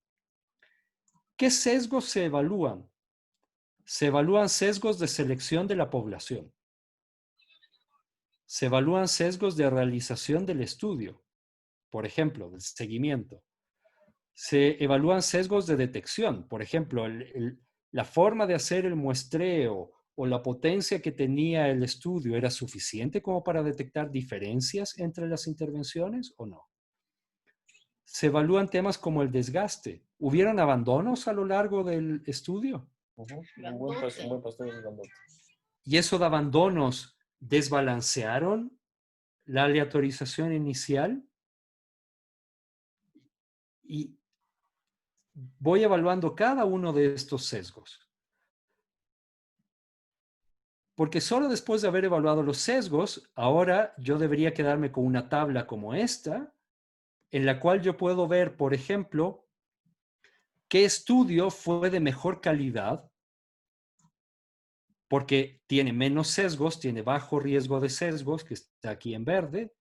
Speaker 2: ¿Qué sesgos se evalúan? Se evalúan sesgos de selección de la población. Se evalúan sesgos de realización del estudio, por ejemplo, del seguimiento. Se evalúan sesgos de detección, por ejemplo, la forma de hacer el muestreo o la potencia que tenía el estudio era suficiente como para detectar diferencias entre las intervenciones o no. Se evalúan temas como el desgaste. ¿Hubieron abandonos a lo largo del estudio?
Speaker 4: Un buen pastor es grandote.
Speaker 2: ¿Y eso de abandonos desbalancearon la aleatorización inicial? Y voy evaluando cada uno de estos sesgos. Porque solo después de haber evaluado los sesgos, ahora yo debería quedarme con una tabla como esta, en la cual yo puedo ver, por ejemplo, qué estudio fue de mejor calidad, porque tiene menos sesgos, tiene bajo riesgo de sesgos, que está aquí en verde,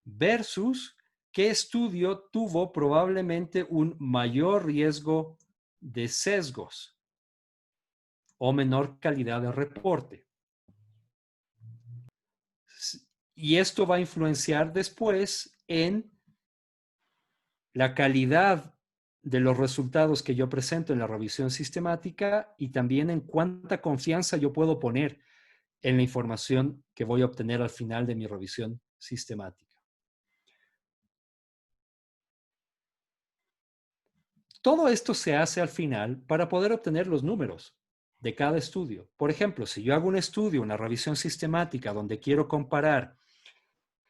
Speaker 2: versus qué estudio tuvo probablemente un mayor riesgo de sesgos o menor calidad de reporte. Y esto va a influenciar después en la calidad de los resultados que yo presento en la revisión sistemática y también en cuánta confianza yo puedo poner en la información que voy a obtener al final de mi revisión sistemática. Todo esto se hace al final para poder obtener los números de cada estudio. Por ejemplo, si yo hago un estudio, una revisión sistemática donde quiero comparar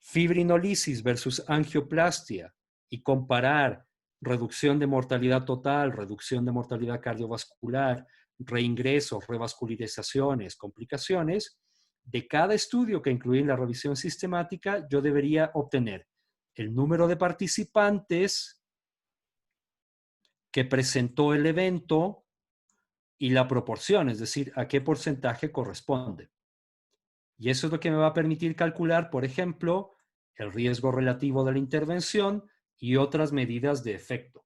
Speaker 2: fibrinolisis versus angioplastia y comparar reducción de mortalidad total, reducción de mortalidad cardiovascular, reingresos, revascularizaciones, complicaciones, de cada estudio que incluí en la revisión sistemática, yo debería obtener el número de participantes que presentó el evento y la proporción, es decir, a qué porcentaje corresponde. Y eso es lo que me va a permitir calcular, por ejemplo, el riesgo relativo de la intervención y otras medidas de efecto.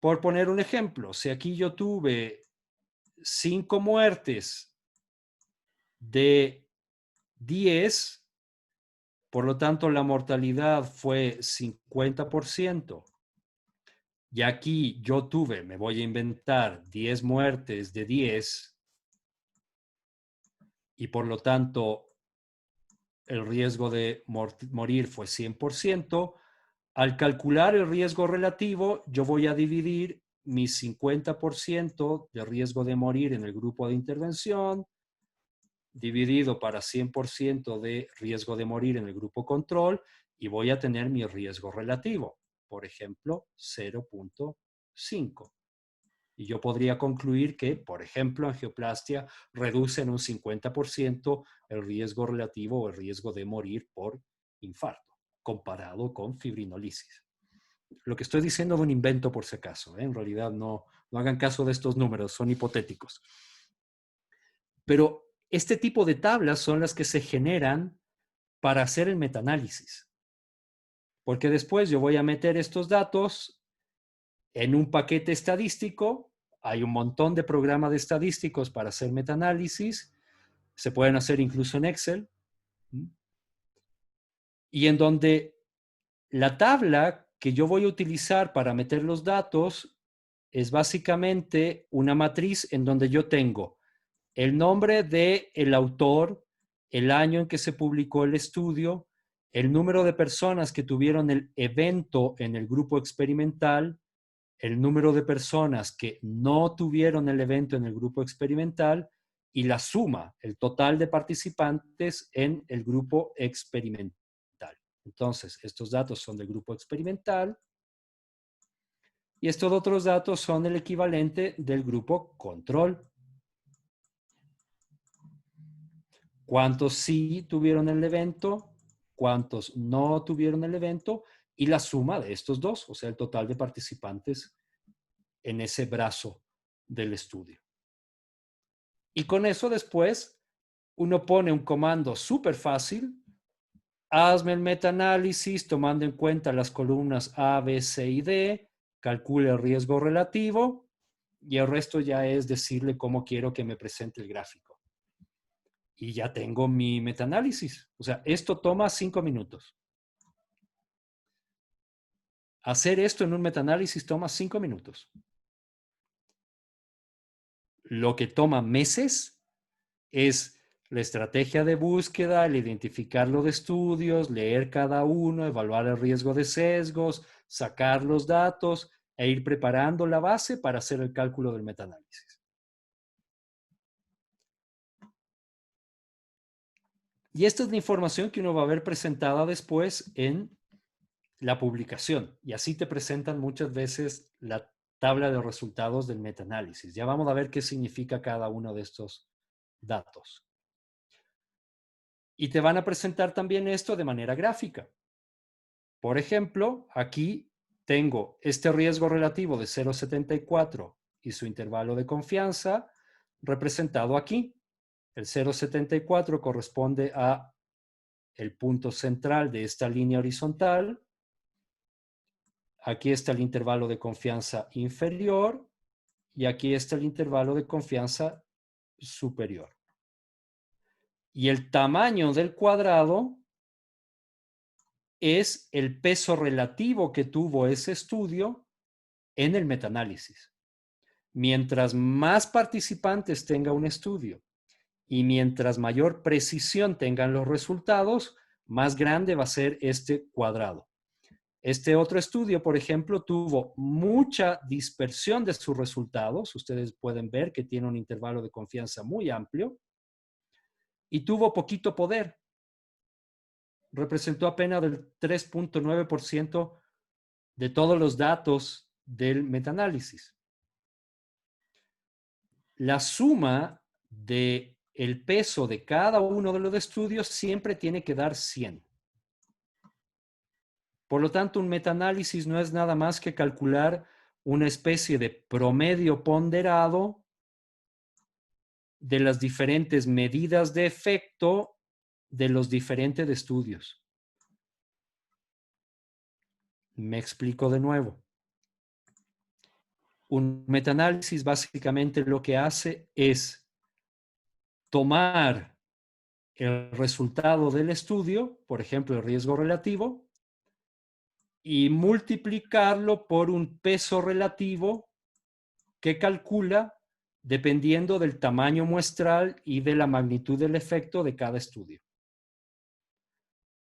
Speaker 2: Por poner un ejemplo, si aquí yo tuve 5 muertes de 10, Por lo tanto, la mortalidad fue 50%. Y aquí yo tuve, me voy a inventar, 10 muertes de 10. Y por lo tanto, el riesgo de morir fue 100%. Al calcular el riesgo relativo, yo voy a dividir mi 50% de riesgo de morir en el grupo de intervención, dividido para 100% de riesgo de morir en el grupo control, y voy a tener mi riesgo relativo, por ejemplo, 0.5. Y yo podría concluir que, por ejemplo, angioplastia reduce en un 50% el riesgo relativo o el riesgo de morir por infarto, comparado con fibrinolisis. Lo que estoy diciendo es un invento por si acaso, ¿eh? En realidad no hagan caso de estos números, son hipotéticos. Pero este tipo de tablas son las que se generan para hacer el metaanálisis. Porque después yo voy a meter estos datos en un paquete estadístico. Hay un montón de programas de estadísticos para hacer metaanálisis. Se pueden hacer incluso en Excel. Y en donde la tabla que yo voy a utilizar para meter los datos es básicamente una matriz en donde yo tengo el nombre del autor, el año en que se publicó el estudio, el número de personas que tuvieron el evento en el grupo experimental, el número de personas que no tuvieron el evento en el grupo experimental y la suma, el total de participantes en el grupo experimental. Entonces, estos datos son del grupo experimental y estos otros datos son el equivalente del grupo control. ¿Cuántos sí tuvieron el evento? ¿Cuántos no tuvieron el evento? Y la suma de estos dos, o sea, el total de participantes en ese brazo del estudio. Y con eso después uno pone un comando súper fácil. Hazme el metaanálisis tomando en cuenta las columnas A, B, C y D. Calcule el riesgo relativo. Y el resto ya es decirle cómo quiero que me presente el gráfico. Y ya tengo mi metaanálisis. O sea, esto toma 5 minutos. Hacer esto en un metaanálisis toma 5 minutos. Lo que toma meses es la estrategia de búsqueda, el identificarlo de estudios, leer cada uno, evaluar el riesgo de sesgos, sacar los datos e ir preparando la base para hacer el cálculo del metaanálisis. Y esta es la información que uno va a ver presentada después en la publicación. Y así te presentan muchas veces la tabla de resultados del metaanálisis. Ya vamos a ver qué significa cada uno de estos datos. Y te van a presentar también esto de manera gráfica. Por ejemplo, aquí tengo este riesgo relativo de 0,74 y su intervalo de confianza representado aquí. El 0,74 corresponde a el punto central de esta línea horizontal. Aquí está el intervalo de confianza inferior y aquí está el intervalo de confianza superior. Y el tamaño del cuadrado es el peso relativo que tuvo ese estudio en el metaanálisis. Mientras más participantes tenga un estudio y mientras mayor precisión tengan los resultados, más grande va a ser este cuadrado. Este otro estudio, por ejemplo, tuvo mucha dispersión de sus resultados. Ustedes pueden ver que tiene un intervalo de confianza muy amplio y tuvo poquito poder. Representó apenas el 3.9% de todos los datos del metaanálisis. La suma del peso de cada uno de los estudios siempre tiene que dar 100. Por lo tanto, un metaanálisis no es nada más que calcular una especie de promedio ponderado de las diferentes medidas de efecto de los diferentes estudios. Me explico de nuevo. Un metaanálisis básicamente lo que hace es tomar el resultado del estudio, por ejemplo, el riesgo relativo, y multiplicarlo por un peso relativo que calcula dependiendo del tamaño muestral y de la magnitud del efecto de cada estudio.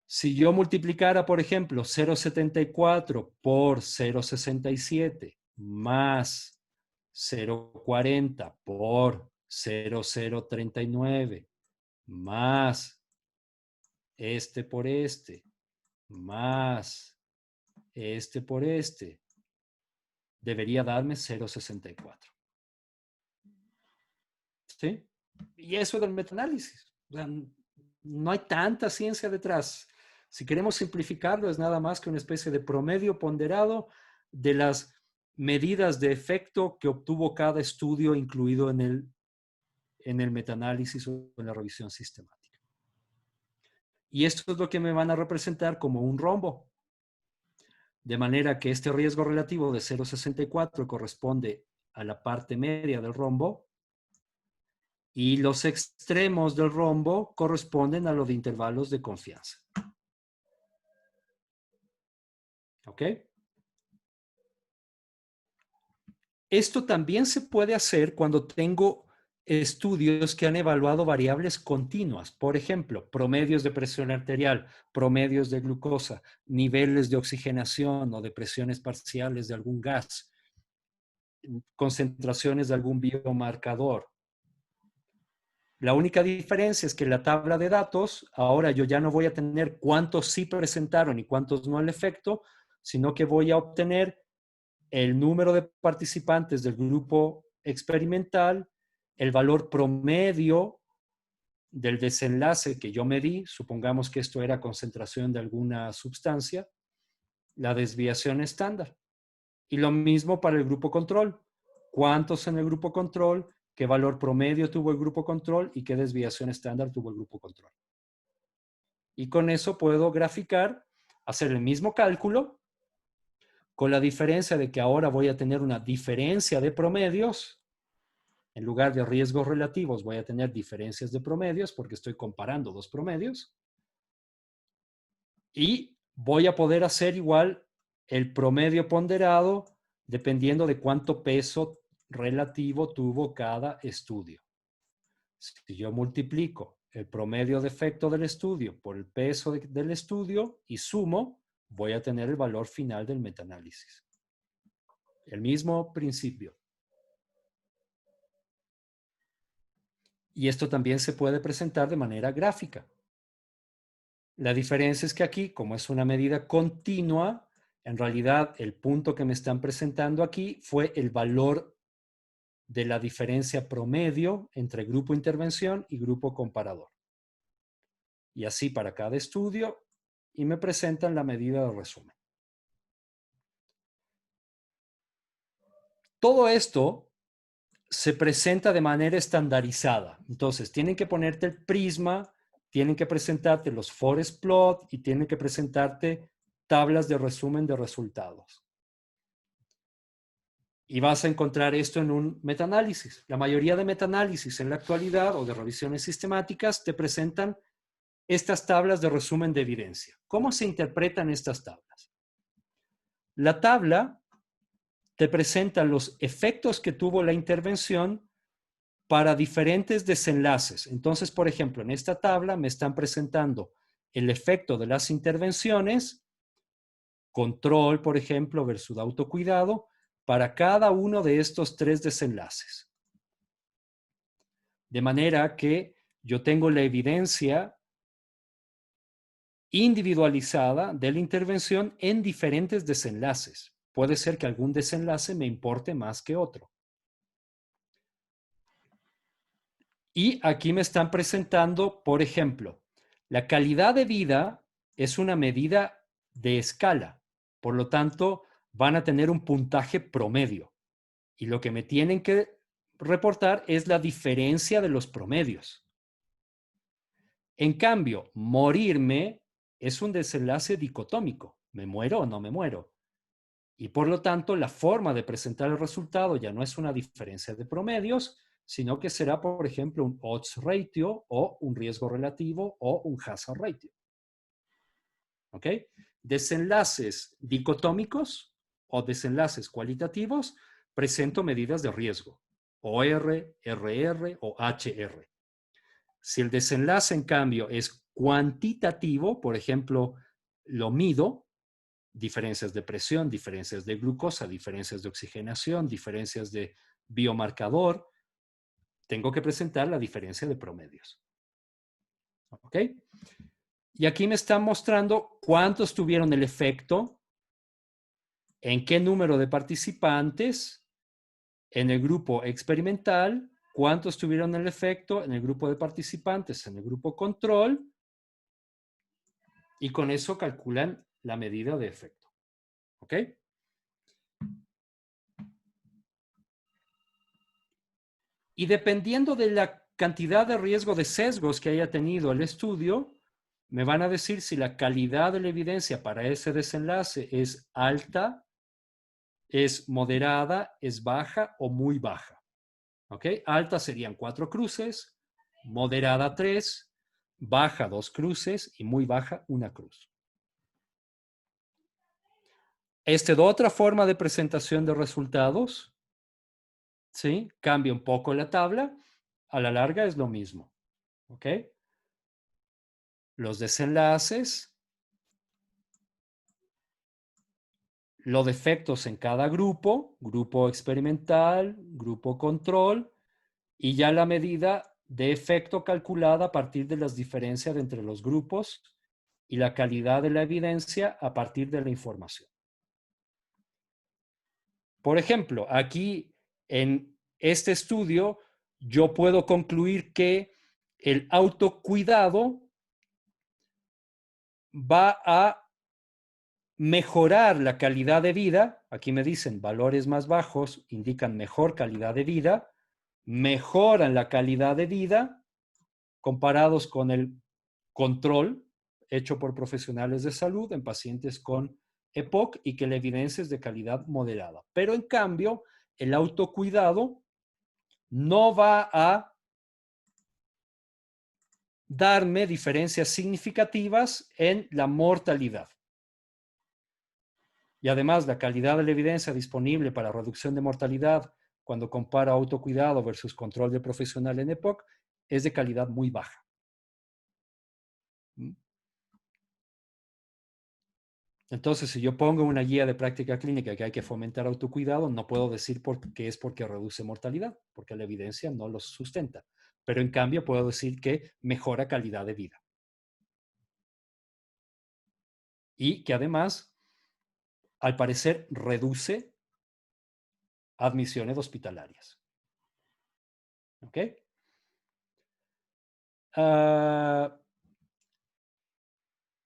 Speaker 2: Si yo multiplicara, por ejemplo, 0,74 por 0,67 más 0,40 por 0,039 más este por este más este por este, debería darme 0,64. ¿Sí? Y eso del metaanálisis. O sea, no hay tanta ciencia detrás. Si queremos simplificarlo, es nada más que una especie de promedio ponderado de las medidas de efecto que obtuvo cada estudio incluido en el metaanálisis o en la revisión sistemática. Y esto es lo que me van a representar como un rombo. De manera que este riesgo relativo de 0,64 corresponde a la parte media del rombo y los extremos del rombo corresponden a los de intervalos de confianza. ¿Ok? Esto también se puede hacer cuando tengo estudios que han evaluado variables continuas. Por ejemplo, promedios de presión arterial, promedios de glucosa, niveles de oxigenación o de presiones parciales de algún gas, concentraciones de algún biomarcador. La única diferencia es que en la tabla de datos, ahora yo ya no voy a tener cuántos sí presentaron y cuántos no al efecto, sino que voy a obtener el número de participantes del grupo experimental, el valor promedio del desenlace que yo medí, supongamos que esto era concentración de alguna sustancia, la desviación estándar. Y lo mismo para el grupo control. ¿Cuántos en el grupo control? ¿Qué valor promedio tuvo el grupo control? ¿Y qué desviación estándar tuvo el grupo control? Y con eso puedo graficar, hacer el mismo cálculo, con la diferencia de que ahora voy a tener una diferencia de promedios. En lugar de riesgos relativos voy a tener diferencias de promedios porque estoy comparando dos promedios. Y voy a poder hacer igual el promedio ponderado dependiendo de cuánto peso relativo tuvo cada estudio. Si yo multiplico el promedio de efecto del estudio por el peso del estudio y sumo, voy a tener el valor final del metaanálisis. El mismo principio. Y esto también se puede presentar de manera gráfica. La diferencia es que aquí, como es una medida continua, en realidad el punto que me están presentando aquí fue el valor de la diferencia promedio entre grupo intervención y grupo comparador. Y así para cada estudio, y me presentan la medida de resumen. Todo esto se presenta de manera estandarizada. Entonces, tienen que ponerte el prisma, tienen que presentarte los forest plot y tienen que presentarte tablas de resumen de resultados. Y vas a encontrar esto en un metaanálisis. La mayoría de metaanálisis en la actualidad o de revisiones sistemáticas te presentan estas tablas de resumen de evidencia. ¿Cómo se interpretan estas tablas? La tabla te presenta los efectos que tuvo la intervención para diferentes desenlaces. Entonces, por ejemplo, en esta tabla me están presentando el efecto de las intervenciones, control, por ejemplo, versus autocuidado, para cada uno de estos tres desenlaces. De manera que yo tengo la evidencia individualizada de la intervención en diferentes desenlaces. Puede ser que algún desenlace me importe más que otro. Y aquí me están presentando, por ejemplo, la calidad de vida es una medida de escala. Por lo tanto, van a tener un puntaje promedio. Y lo que me tienen que reportar es la diferencia de los promedios. En cambio, morirme es un desenlace dicotómico. ¿Me muero o no me muero? Y por lo tanto, la forma de presentar el resultado ya no es una diferencia de promedios, sino que será, por ejemplo, un odds ratio o un riesgo relativo o un hazard ratio. ¿Ok? Desenlaces dicotómicos o desenlaces cualitativos, presento medidas de riesgo, OR, RR o HR. Si el desenlace, en cambio, es cuantitativo, por ejemplo, lo mido, diferencias de presión, diferencias de glucosa, diferencias de oxigenación, diferencias de biomarcador, tengo que presentar la diferencia de promedios. ¿Ok? Y aquí me están mostrando cuántos tuvieron el efecto, en qué número de participantes en el grupo experimental, cuántos tuvieron el efecto en el grupo de participantes en el grupo control, y con eso calculan la medida de efecto. ¿Ok? Y dependiendo de la cantidad de riesgo de sesgos que haya tenido el estudio, me van a decir si la calidad de la evidencia para ese desenlace es alta, es moderada, es baja o muy baja. ¿Ok? Alta serían 4 cruces, moderada 3, baja 2 cruces y muy baja 1 cruz. De otra forma de presentación de resultados, ¿sí? Cambia un poco la tabla, a la larga es lo mismo. ¿Ok? Los desenlaces, los defectos en cada grupo, grupo experimental, grupo control, y ya la medida de efecto calculada a partir de las diferencias entre los grupos y la calidad de la evidencia a partir de la información. Por ejemplo, aquí en este estudio yo puedo concluir que el autocuidado va a mejorar la calidad de vida. Aquí me dicen valores más bajos indican mejor calidad de vida, mejoran la calidad de vida comparados con el control hecho por profesionales de salud en pacientes con EPOC y que la evidencia es de calidad moderada. Pero en cambio, el autocuidado no va a darme diferencias significativas en la mortalidad. Y además, la calidad de la evidencia disponible para reducción de mortalidad cuando compara autocuidado versus control de profesional en EPOC es de calidad muy baja. Entonces, si yo pongo una guía de práctica clínica que hay que fomentar autocuidado, no puedo decir que es porque reduce mortalidad, porque la evidencia no lo sustenta. Pero en cambio puedo decir que mejora calidad de vida. Y que además, al parecer, reduce admisiones hospitalarias. ¿Ok?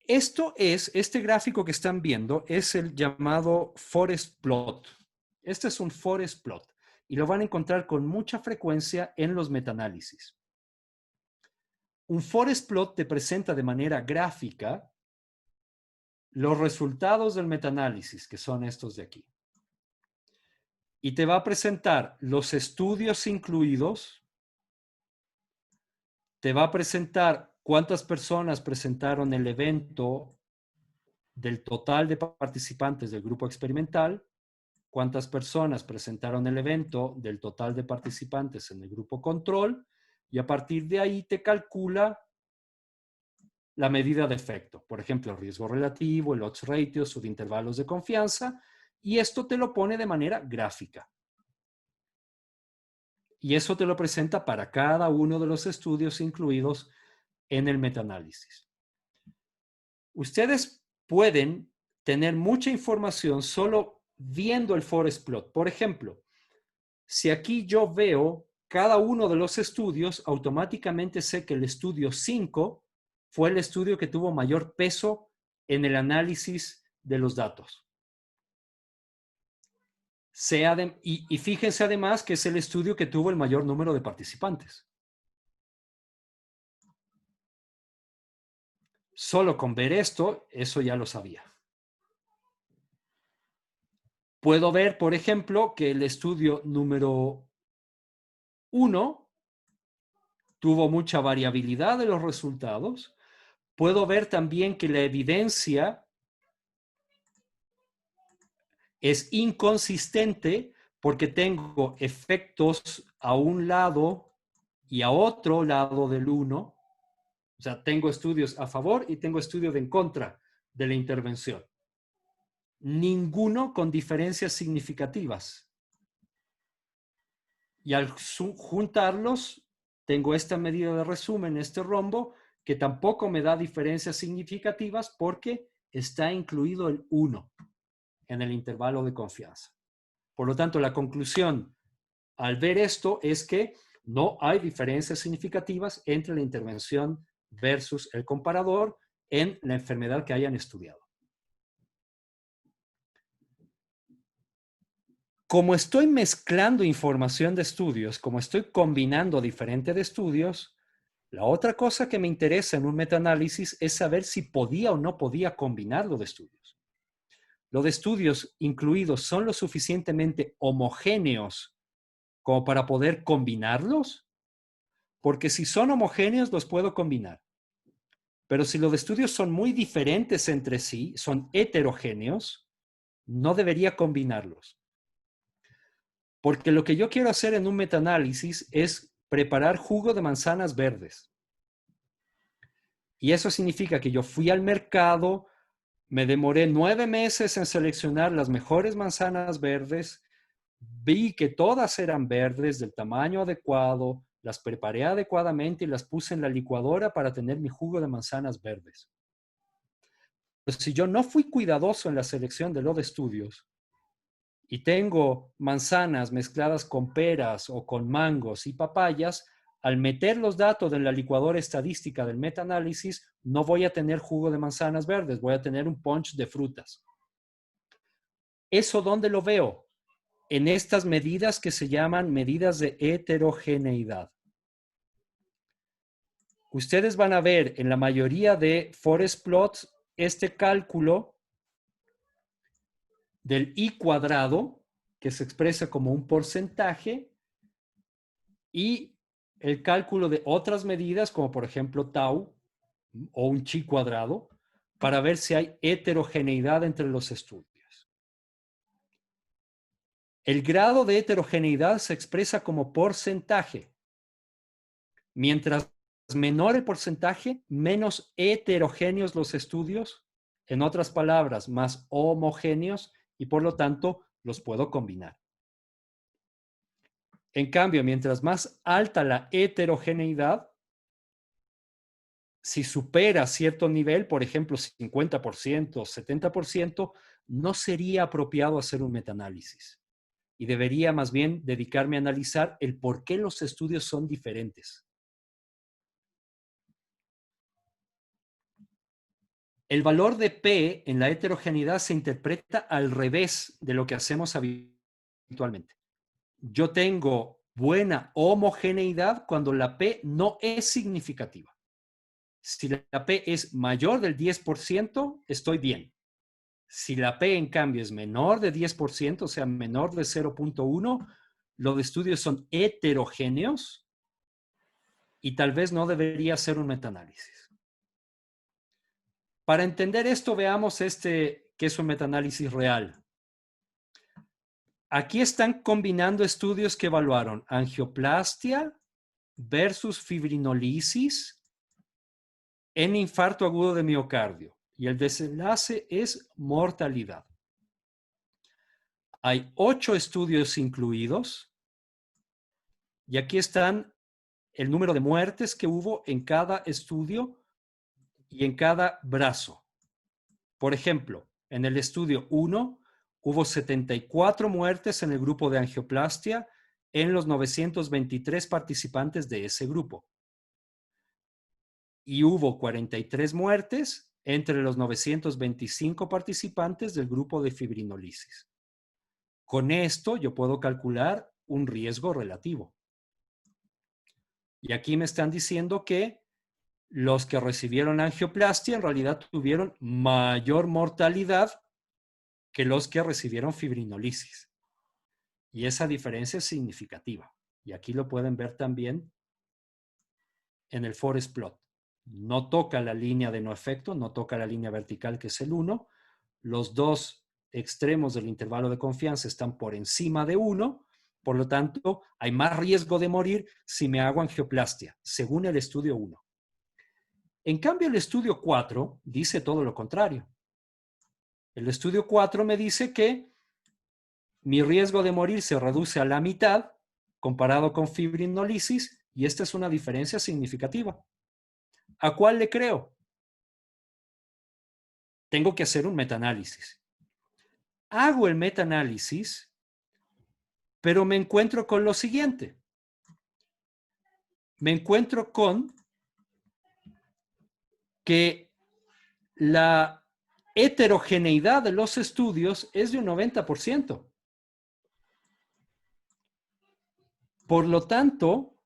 Speaker 2: Este gráfico que están viendo es el llamado forest plot. Este es un forest plot y lo van a encontrar con mucha frecuencia en los metaanálisis. Un forest plot te presenta de manera gráfica los resultados del metaanálisis, que son estos de aquí. Y te va a presentar los estudios incluidos, te va a presentar cuántas personas presentaron el evento del total de participantes del grupo experimental, cuántas personas presentaron el evento del total de participantes en el grupo control, y a partir de ahí te calcula la medida de efecto. Por ejemplo, el riesgo relativo, el odds ratio, subintervalos de confianza, y esto te lo pone de manera gráfica. Y eso te lo presenta para cada uno de los estudios incluidos en el metaanálisis. Ustedes pueden tener mucha información solo viendo el forest plot. Por ejemplo, si aquí yo veo cada uno de los estudios, automáticamente sé que el estudio 5 fue el estudio que tuvo mayor peso en el análisis de los datos. Y fíjense además que es el estudio que tuvo el mayor número de participantes. Solo con ver esto, eso ya lo sabía. Puedo ver, por ejemplo, que el estudio número Uno tuvo mucha variabilidad de los resultados. Puedo ver también que la evidencia es inconsistente porque tengo efectos a un lado y a otro lado del 1. O sea, tengo estudios a favor y tengo estudios en contra de la intervención. Ninguno con diferencias significativas. Y al juntarlos, tengo esta medida de resumen, este rombo, que tampoco me da diferencias significativas porque está incluido el 1 en el intervalo de confianza. Por lo tanto, la conclusión al ver esto es que no hay diferencias significativas entre la intervención versus el comparador en la enfermedad que hayan estudiado. Como estoy mezclando información de estudios, como estoy combinando diferentes estudios, la otra cosa que me interesa en un metaanálisis es saber si podía o no podía combinarlo de estudios. Los de estudios incluidos son lo suficientemente homogéneos como para poder combinarlos, porque si son homogéneos los puedo combinar. Pero si los estudios son muy diferentes entre sí, son heterogéneos, no debería combinarlos. Porque lo que yo quiero hacer en un metaanálisis es preparar jugo de manzanas verdes. Y eso significa que yo fui al mercado, me demoré 9 meses en seleccionar las mejores manzanas verdes, vi que todas eran verdes, del tamaño adecuado, las preparé adecuadamente y las puse en la licuadora para tener mi jugo de manzanas verdes. Pero si yo no fui cuidadoso en la selección de los estudios y tengo manzanas mezcladas con peras o con mangos y papayas, al meter los datos en la licuadora estadística del metaanálisis, no voy a tener jugo de manzanas verdes, voy a tener un punch de frutas. ¿Eso dónde lo veo? En estas medidas que se llaman medidas de heterogeneidad. Ustedes van a ver en la mayoría de forest plots este cálculo del I cuadrado, que se expresa como un porcentaje, y el cálculo de otras medidas, como por ejemplo tau o un chi cuadrado, para ver si hay heterogeneidad entre los estudios. El grado de heterogeneidad se expresa como porcentaje. Mientras menor el porcentaje, menos heterogéneos los estudios, en otras palabras, más homogéneos, y por lo tanto los puedo combinar. En cambio, mientras más alta la heterogeneidad, si supera cierto nivel, por ejemplo 50%, 70%, no sería apropiado hacer un metaanálisis. Y debería más bien dedicarme a analizar el por qué los estudios son diferentes. El valor de P en la heterogeneidad se interpreta al revés de lo que hacemos habitualmente. Yo tengo buena homogeneidad cuando la P no es significativa. Si la P es mayor del 10%, estoy bien. Si la P, en cambio, es menor de 10%, o sea, menor de 0.1, los estudios son heterogéneos y tal vez no debería ser un metaanálisis. Para entender esto, veamos que es un metaanálisis real. Aquí están combinando estudios que evaluaron angioplastia versus fibrinolisis en infarto agudo de miocardio. Y el desenlace es mortalidad. Hay 8 estudios incluidos. Y aquí están el número de muertes que hubo en cada estudio y en cada brazo. Por ejemplo, en el estudio 1 hubo 74 muertes en el grupo de angioplastia en los 923 participantes de ese grupo. Y hubo 43 muertes entre los 925 participantes del grupo de fibrinolisis. Con esto yo puedo calcular un riesgo relativo. Y aquí me están diciendo que los que recibieron angioplastia en realidad tuvieron mayor mortalidad que los que recibieron fibrinolisis. Y esa diferencia es significativa. Y aquí lo pueden ver también en el forest plot. No toca la línea de no efecto, no toca la línea vertical que es el 1. Los dos extremos del intervalo de confianza están por encima de 1. Por lo tanto, hay más riesgo de morir si me hago angioplastia, según el estudio 1. En cambio, el estudio 4 dice todo lo contrario. El estudio 4 me dice que mi riesgo de morir se reduce a la mitad comparado con fibrinolisis y esta es una diferencia significativa. ¿A cuál le creo? Tengo que hacer un metaanálisis. Hago el metaanálisis, pero me encuentro con lo siguiente. Me encuentro con que la heterogeneidad de los estudios es de un 90%. Por lo tanto,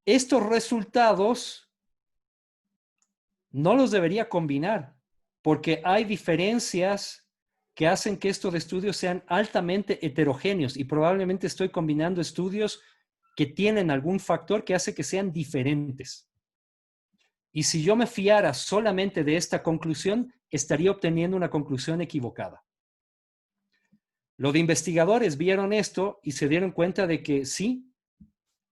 Speaker 2: estos resultados no los debería combinar, porque hay diferencias que hacen que estos estudios sean altamente heterogéneos y probablemente estoy combinando estudios que tienen algún factor que hace que sean diferentes. Y si yo me fiara solamente de esta conclusión, estaría obteniendo una conclusión equivocada. Los investigadores vieron esto y se dieron cuenta de que sí,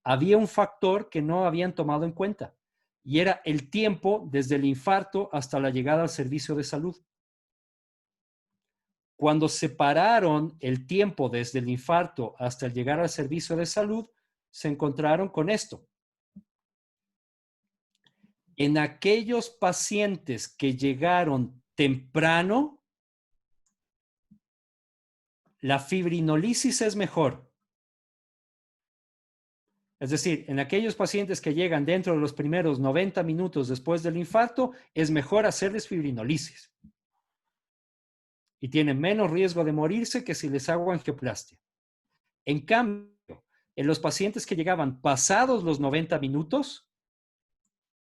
Speaker 2: había un factor que no habían tomado en cuenta y era el tiempo desde el infarto hasta la llegada al servicio de salud. Cuando separaron el tiempo desde el infarto hasta el llegar al servicio de salud, se encontraron con esto. En aquellos pacientes que llegaron temprano, la fibrinolisis es mejor. Es decir, en aquellos pacientes que llegan dentro de los primeros 90 minutos después del infarto, es mejor hacerles fibrinolisis. Y tienen menos riesgo de morirse que si les hago angioplastia. En cambio, en los pacientes que llegaban pasados los 90 minutos,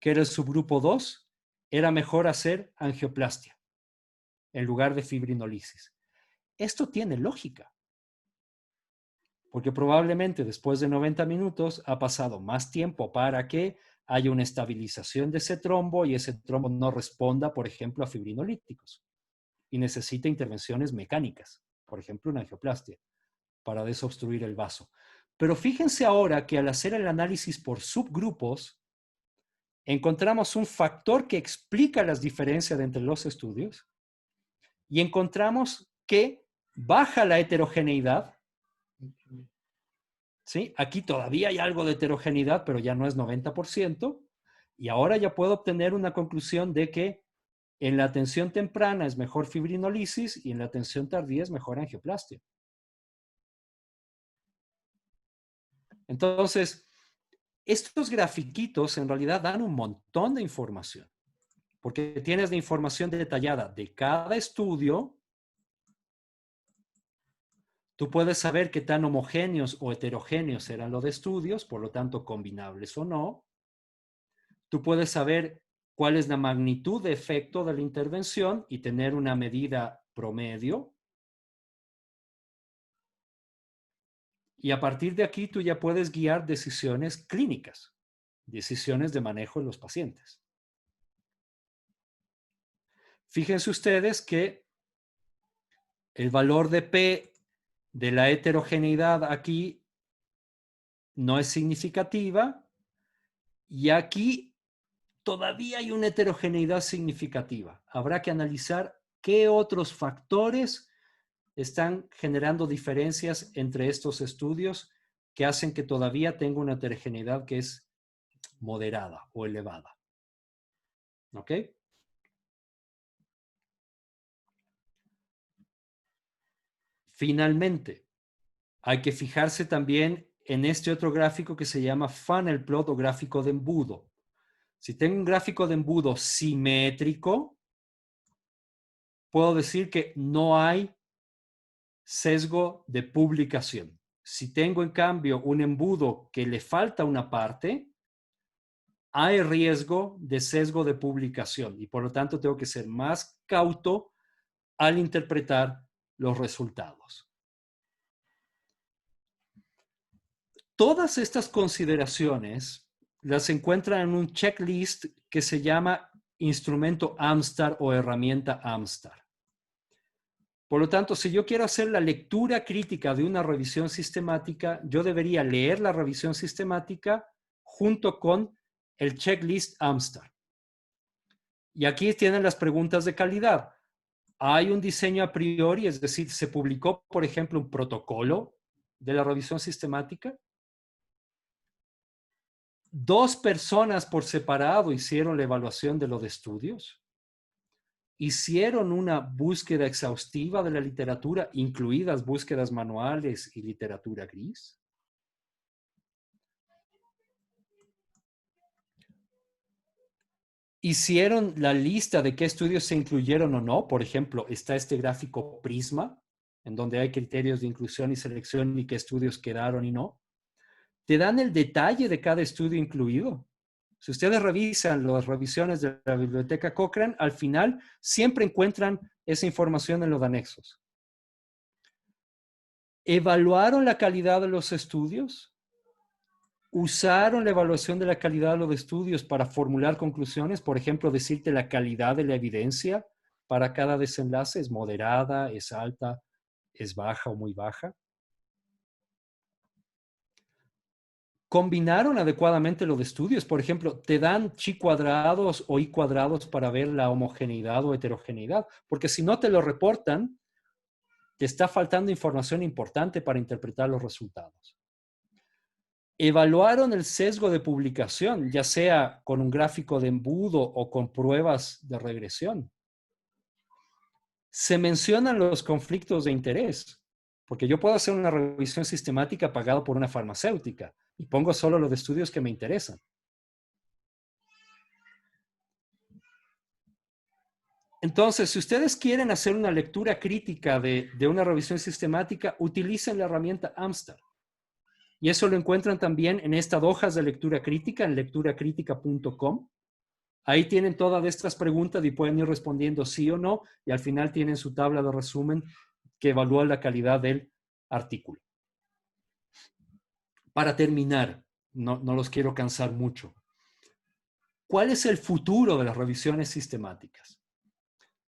Speaker 2: que era el subgrupo 2, era mejor hacer angioplastia en lugar de fibrinolisis. Esto tiene lógica, porque probablemente después de 90 minutos ha pasado más tiempo para que haya una estabilización de ese trombo y ese trombo no responda, por ejemplo, a fibrinolíticos y necesita intervenciones mecánicas, por ejemplo, una angioplastia, para desobstruir el vaso. Pero fíjense ahora que al hacer el análisis por subgrupos, encontramos un factor que explica las diferencias entre los estudios y encontramos que baja la heterogeneidad. ¿Sí? Aquí todavía hay algo de heterogeneidad, pero ya no es 90%. Y ahora ya puedo obtener una conclusión de que en la atención temprana es mejor fibrinolisis y en la atención tardía es mejor angioplastia. Entonces, estos grafiquitos en realidad dan un montón de información, porque tienes la información detallada de cada estudio. Tú puedes saber qué tan homogéneos o heterogéneos eran los estudios, por lo tanto, combinables o no. Tú puedes saber cuál es la magnitud de efecto de la intervención y tener una medida promedio. Y a partir de aquí tú ya puedes guiar decisiones clínicas, decisiones de manejo en los pacientes. Fíjense ustedes que el valor de P de la heterogeneidad aquí no es significativa y aquí todavía hay una heterogeneidad significativa. Habrá que analizar qué otros factores están generando diferencias entre estos estudios que hacen que todavía tenga una heterogeneidad que es moderada o elevada. ¿Ok? Finalmente, hay que fijarse también en este otro gráfico que se llama funnel plot o gráfico de embudo. Si tengo un gráfico de embudo simétrico, puedo decir que no hay sesgo de publicación. Si tengo en cambio un embudo que le falta una parte, hay riesgo de sesgo de publicación y por lo tanto tengo que ser más cauto al interpretar los resultados. Todas estas consideraciones las encuentran en un checklist que se llama instrumento Amstar o herramienta Amstar. Por lo tanto, si yo quiero hacer la lectura crítica de una revisión sistemática, yo debería leer la revisión sistemática junto con el checklist Amstar. Y aquí tienen las preguntas de calidad. ¿Hay un diseño a priori? Es decir, ¿se publicó, por ejemplo, un protocolo de la revisión sistemática? ¿Dos personas por separado hicieron la evaluación de los estudios? ¿Hicieron una búsqueda exhaustiva de la literatura, incluidas búsquedas manuales y literatura gris? ¿Hicieron la lista de qué estudios se incluyeron o no? Por ejemplo, está este gráfico Prisma, en donde hay criterios de inclusión y selección y qué estudios quedaron y no. ¿Te dan el detalle de cada estudio incluido? Si ustedes revisan las revisiones de la biblioteca Cochrane, al final siempre encuentran esa información en los anexos. ¿Evaluaron la calidad de los estudios? ¿Usaron la evaluación de la calidad de los estudios para formular conclusiones? Por ejemplo, decirte la calidad de la evidencia para cada desenlace. ¿Es moderada, es alta, es baja o muy baja? ¿Combinaron adecuadamente los estudios? Por ejemplo, ¿te dan chi cuadrados o i cuadrados para ver la homogeneidad o heterogeneidad? Porque si no te lo reportan, te está faltando información importante para interpretar los resultados. ¿Evaluaron el sesgo de publicación, ya sea con un gráfico de embudo o con pruebas de regresión? Se mencionan los conflictos de interés, porque yo puedo hacer una revisión sistemática pagada por una farmacéutica y pongo solo los estudios que me interesan. Entonces, si ustedes quieren hacer una lectura crítica de una revisión sistemática, utilicen la herramienta Amstar. Y eso lo encuentran también en estas hojas de lectura crítica, en lecturacritica.com. Ahí tienen todas estas preguntas y pueden ir respondiendo sí o no, y al final tienen su tabla de resumen que evalúa la calidad del artículo. Para terminar, no los quiero cansar mucho. ¿Cuál es el futuro de las revisiones sistemáticas?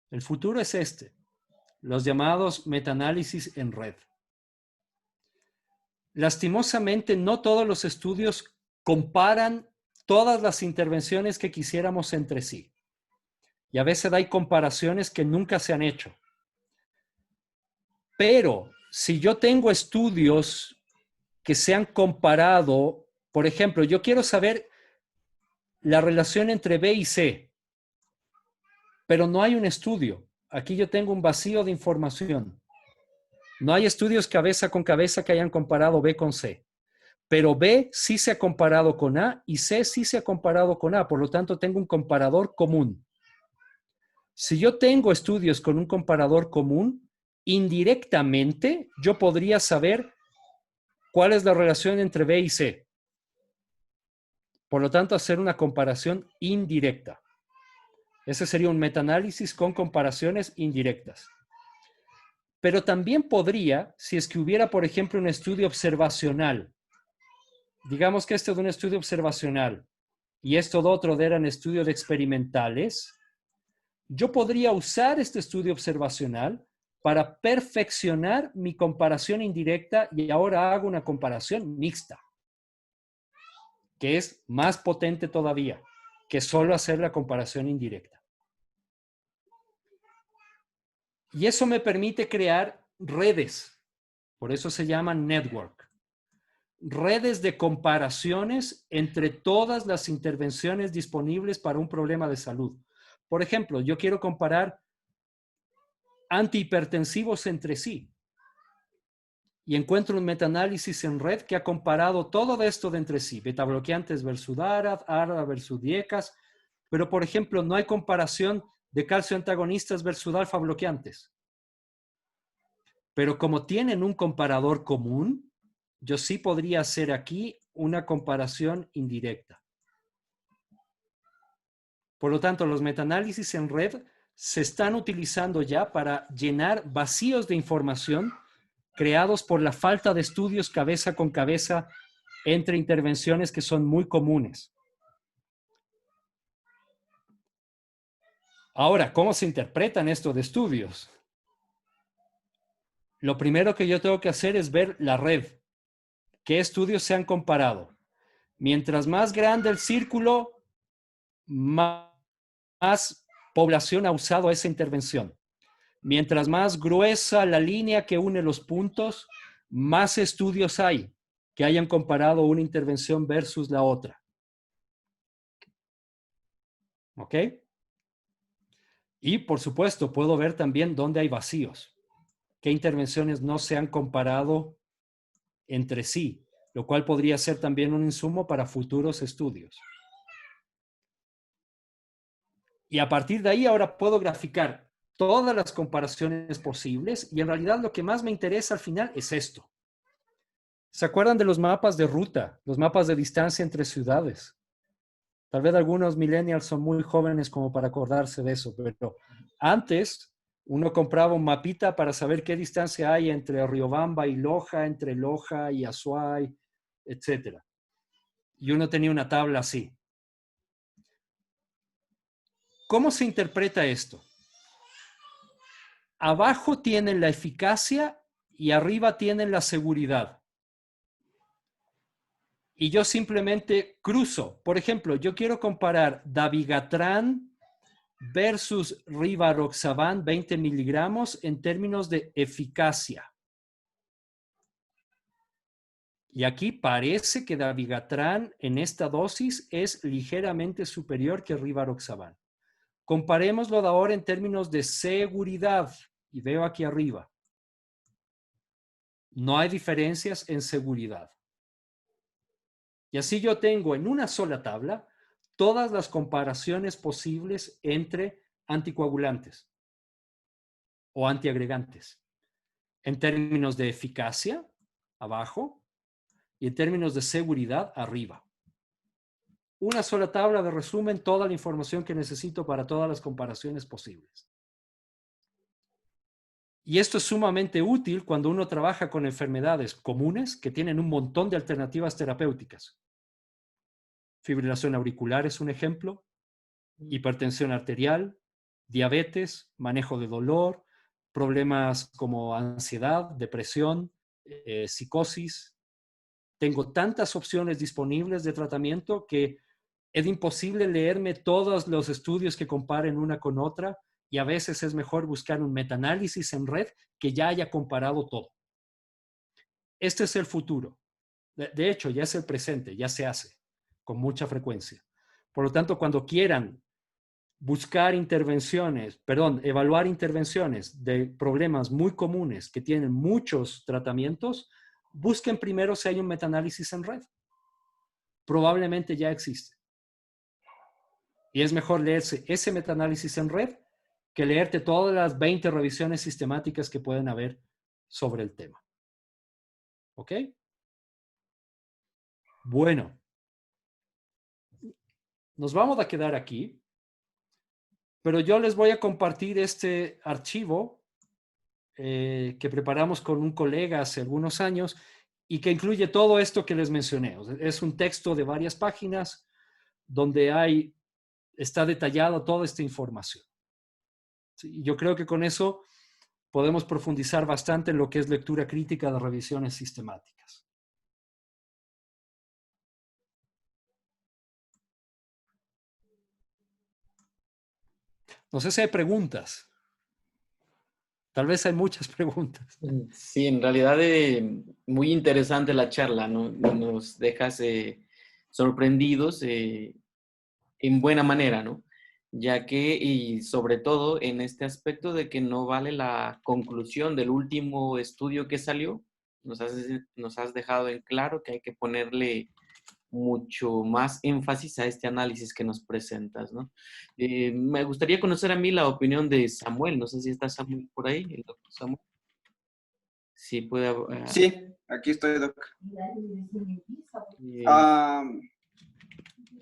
Speaker 2: El futuro es este, los llamados metaanálisis en red. Lastimosamente, no todos los estudios comparan todas las intervenciones que quisiéramos entre sí. Y a veces hay comparaciones que nunca se han hecho. Pero si yo tengo estudios que se han comparado, por ejemplo, yo quiero saber la relación entre B y C, pero no hay un estudio. Aquí yo tengo un vacío de información. No hay estudios cabeza con cabeza que hayan comparado B con C. Pero B sí se ha comparado con A y C sí se ha comparado con A. Por lo tanto, tengo un comparador común. Si yo tengo estudios con un comparador común, indirectamente yo podría saber cuál es la relación entre B y C. Por lo tanto, hacer una comparación indirecta. Ese sería un metaanálisis con comparaciones indirectas. Pero también podría, si es que hubiera, por ejemplo, un estudio observacional. Digamos que este es un estudio observacional y esto de otro eran estudios experimentales. Yo podría usar este estudio observacional para perfeccionar mi comparación indirecta y ahora hago una comparación mixta, que es más potente todavía que solo hacer la comparación indirecta. Y eso me permite crear redes, por eso se llaman network. Redes de comparaciones entre todas las intervenciones disponibles para un problema de salud. Por ejemplo, yo quiero comparar antihipertensivos entre sí y encuentro un metaanálisis en red que ha comparado todo esto de entre sí, betabloqueantes versus ARA versus diecas, pero por ejemplo no hay comparación de calcio antagonistas versus alfa bloqueantes. Pero como tienen un comparador común, yo sí podría hacer aquí una comparación indirecta. Por lo tanto, los metaanálisis en red se están utilizando ya para llenar vacíos de información creados por la falta de estudios cabeza con cabeza entre intervenciones que son muy comunes. Ahora, ¿cómo se interpretan estos estudios? Lo primero que yo tengo que hacer es ver la red. ¿Qué estudios se han comparado? Mientras más grande el círculo, más población ha usado esa intervención. Mientras más gruesa la línea que une los puntos, más estudios hay que hayan comparado una intervención versus la otra. ¿Ok? Y por supuesto, puedo ver también dónde hay vacíos. ¿Qué intervenciones no se han comparado entre sí? Lo cual podría ser también un insumo para futuros estudios. Y a partir de ahí ahora puedo graficar todas las comparaciones posibles y en realidad lo que más me interesa al final es esto. ¿Se acuerdan de los mapas de ruta, los mapas de distancia entre ciudades? Tal vez algunos millennials son muy jóvenes como para acordarse de eso, pero antes uno compraba un mapita para saber qué distancia hay entre Riobamba y Loja, entre Loja y Azuay, etc. Y uno tenía una tabla así. ¿Cómo se interpreta esto? Abajo tienen la eficacia y arriba tienen la seguridad. Y yo simplemente cruzo. Por ejemplo, yo quiero comparar Dabigatran versus Rivaroxaban 20 miligramos en términos de eficacia. Y aquí parece que Dabigatran en esta dosis es ligeramente superior que Rivaroxaban. Comparémoslo de ahora en términos de seguridad. Y veo aquí arriba. No hay diferencias en seguridad. Y así yo tengo en una sola tabla todas las comparaciones posibles entre anticoagulantes o antiagregantes. En términos de eficacia, abajo, y en términos de seguridad, arriba. Una sola tabla de resumen, toda la información que necesito para todas las comparaciones posibles. Y esto es sumamente útil cuando uno trabaja con enfermedades comunes que tienen un montón de alternativas terapéuticas. Fibrilación auricular es un ejemplo, hipertensión arterial, diabetes, manejo de dolor, problemas como ansiedad, depresión, psicosis. Tengo tantas opciones disponibles de tratamiento que es imposible leerme todos los estudios que comparen una con otra y a veces es mejor buscar un metaanálisis en red que ya haya comparado todo. Este es el futuro. De hecho, ya es el presente, ya se hace con mucha frecuencia. Por lo tanto, cuando quieran evaluar intervenciones de problemas muy comunes que tienen muchos tratamientos, busquen primero si hay un metaanálisis en red. Probablemente ya existe. Y es mejor leerse ese metaanálisis en red que leerte todas las 20 revisiones sistemáticas que pueden haber sobre el tema. ¿Ok? Bueno. Nos vamos a quedar aquí, pero yo les voy a compartir este archivo que preparamos con un colega hace algunos años y que incluye todo esto que les mencioné. Es un texto de varias páginas donde está detallada toda esta información. Sí, yo creo que con eso podemos profundizar bastante en lo que es lectura crítica de revisiones sistemáticas. No sé si hay preguntas. Tal vez hay muchas preguntas.
Speaker 1: Sí, en realidad muy interesante la charla, ¿no? Nos dejas sorprendidos en buena manera, ¿no? Ya que, y sobre todo en este aspecto de que no vale la conclusión del último estudio que salió, nos has dejado en claro que hay que ponerle mucho más énfasis a este análisis que nos presentas, ¿no? Me gustaría conocer a mí la opinión de Samuel, no sé si está Samuel por ahí, el doctor Samuel. Sí, puede...
Speaker 5: Sí, aquí estoy, Doc.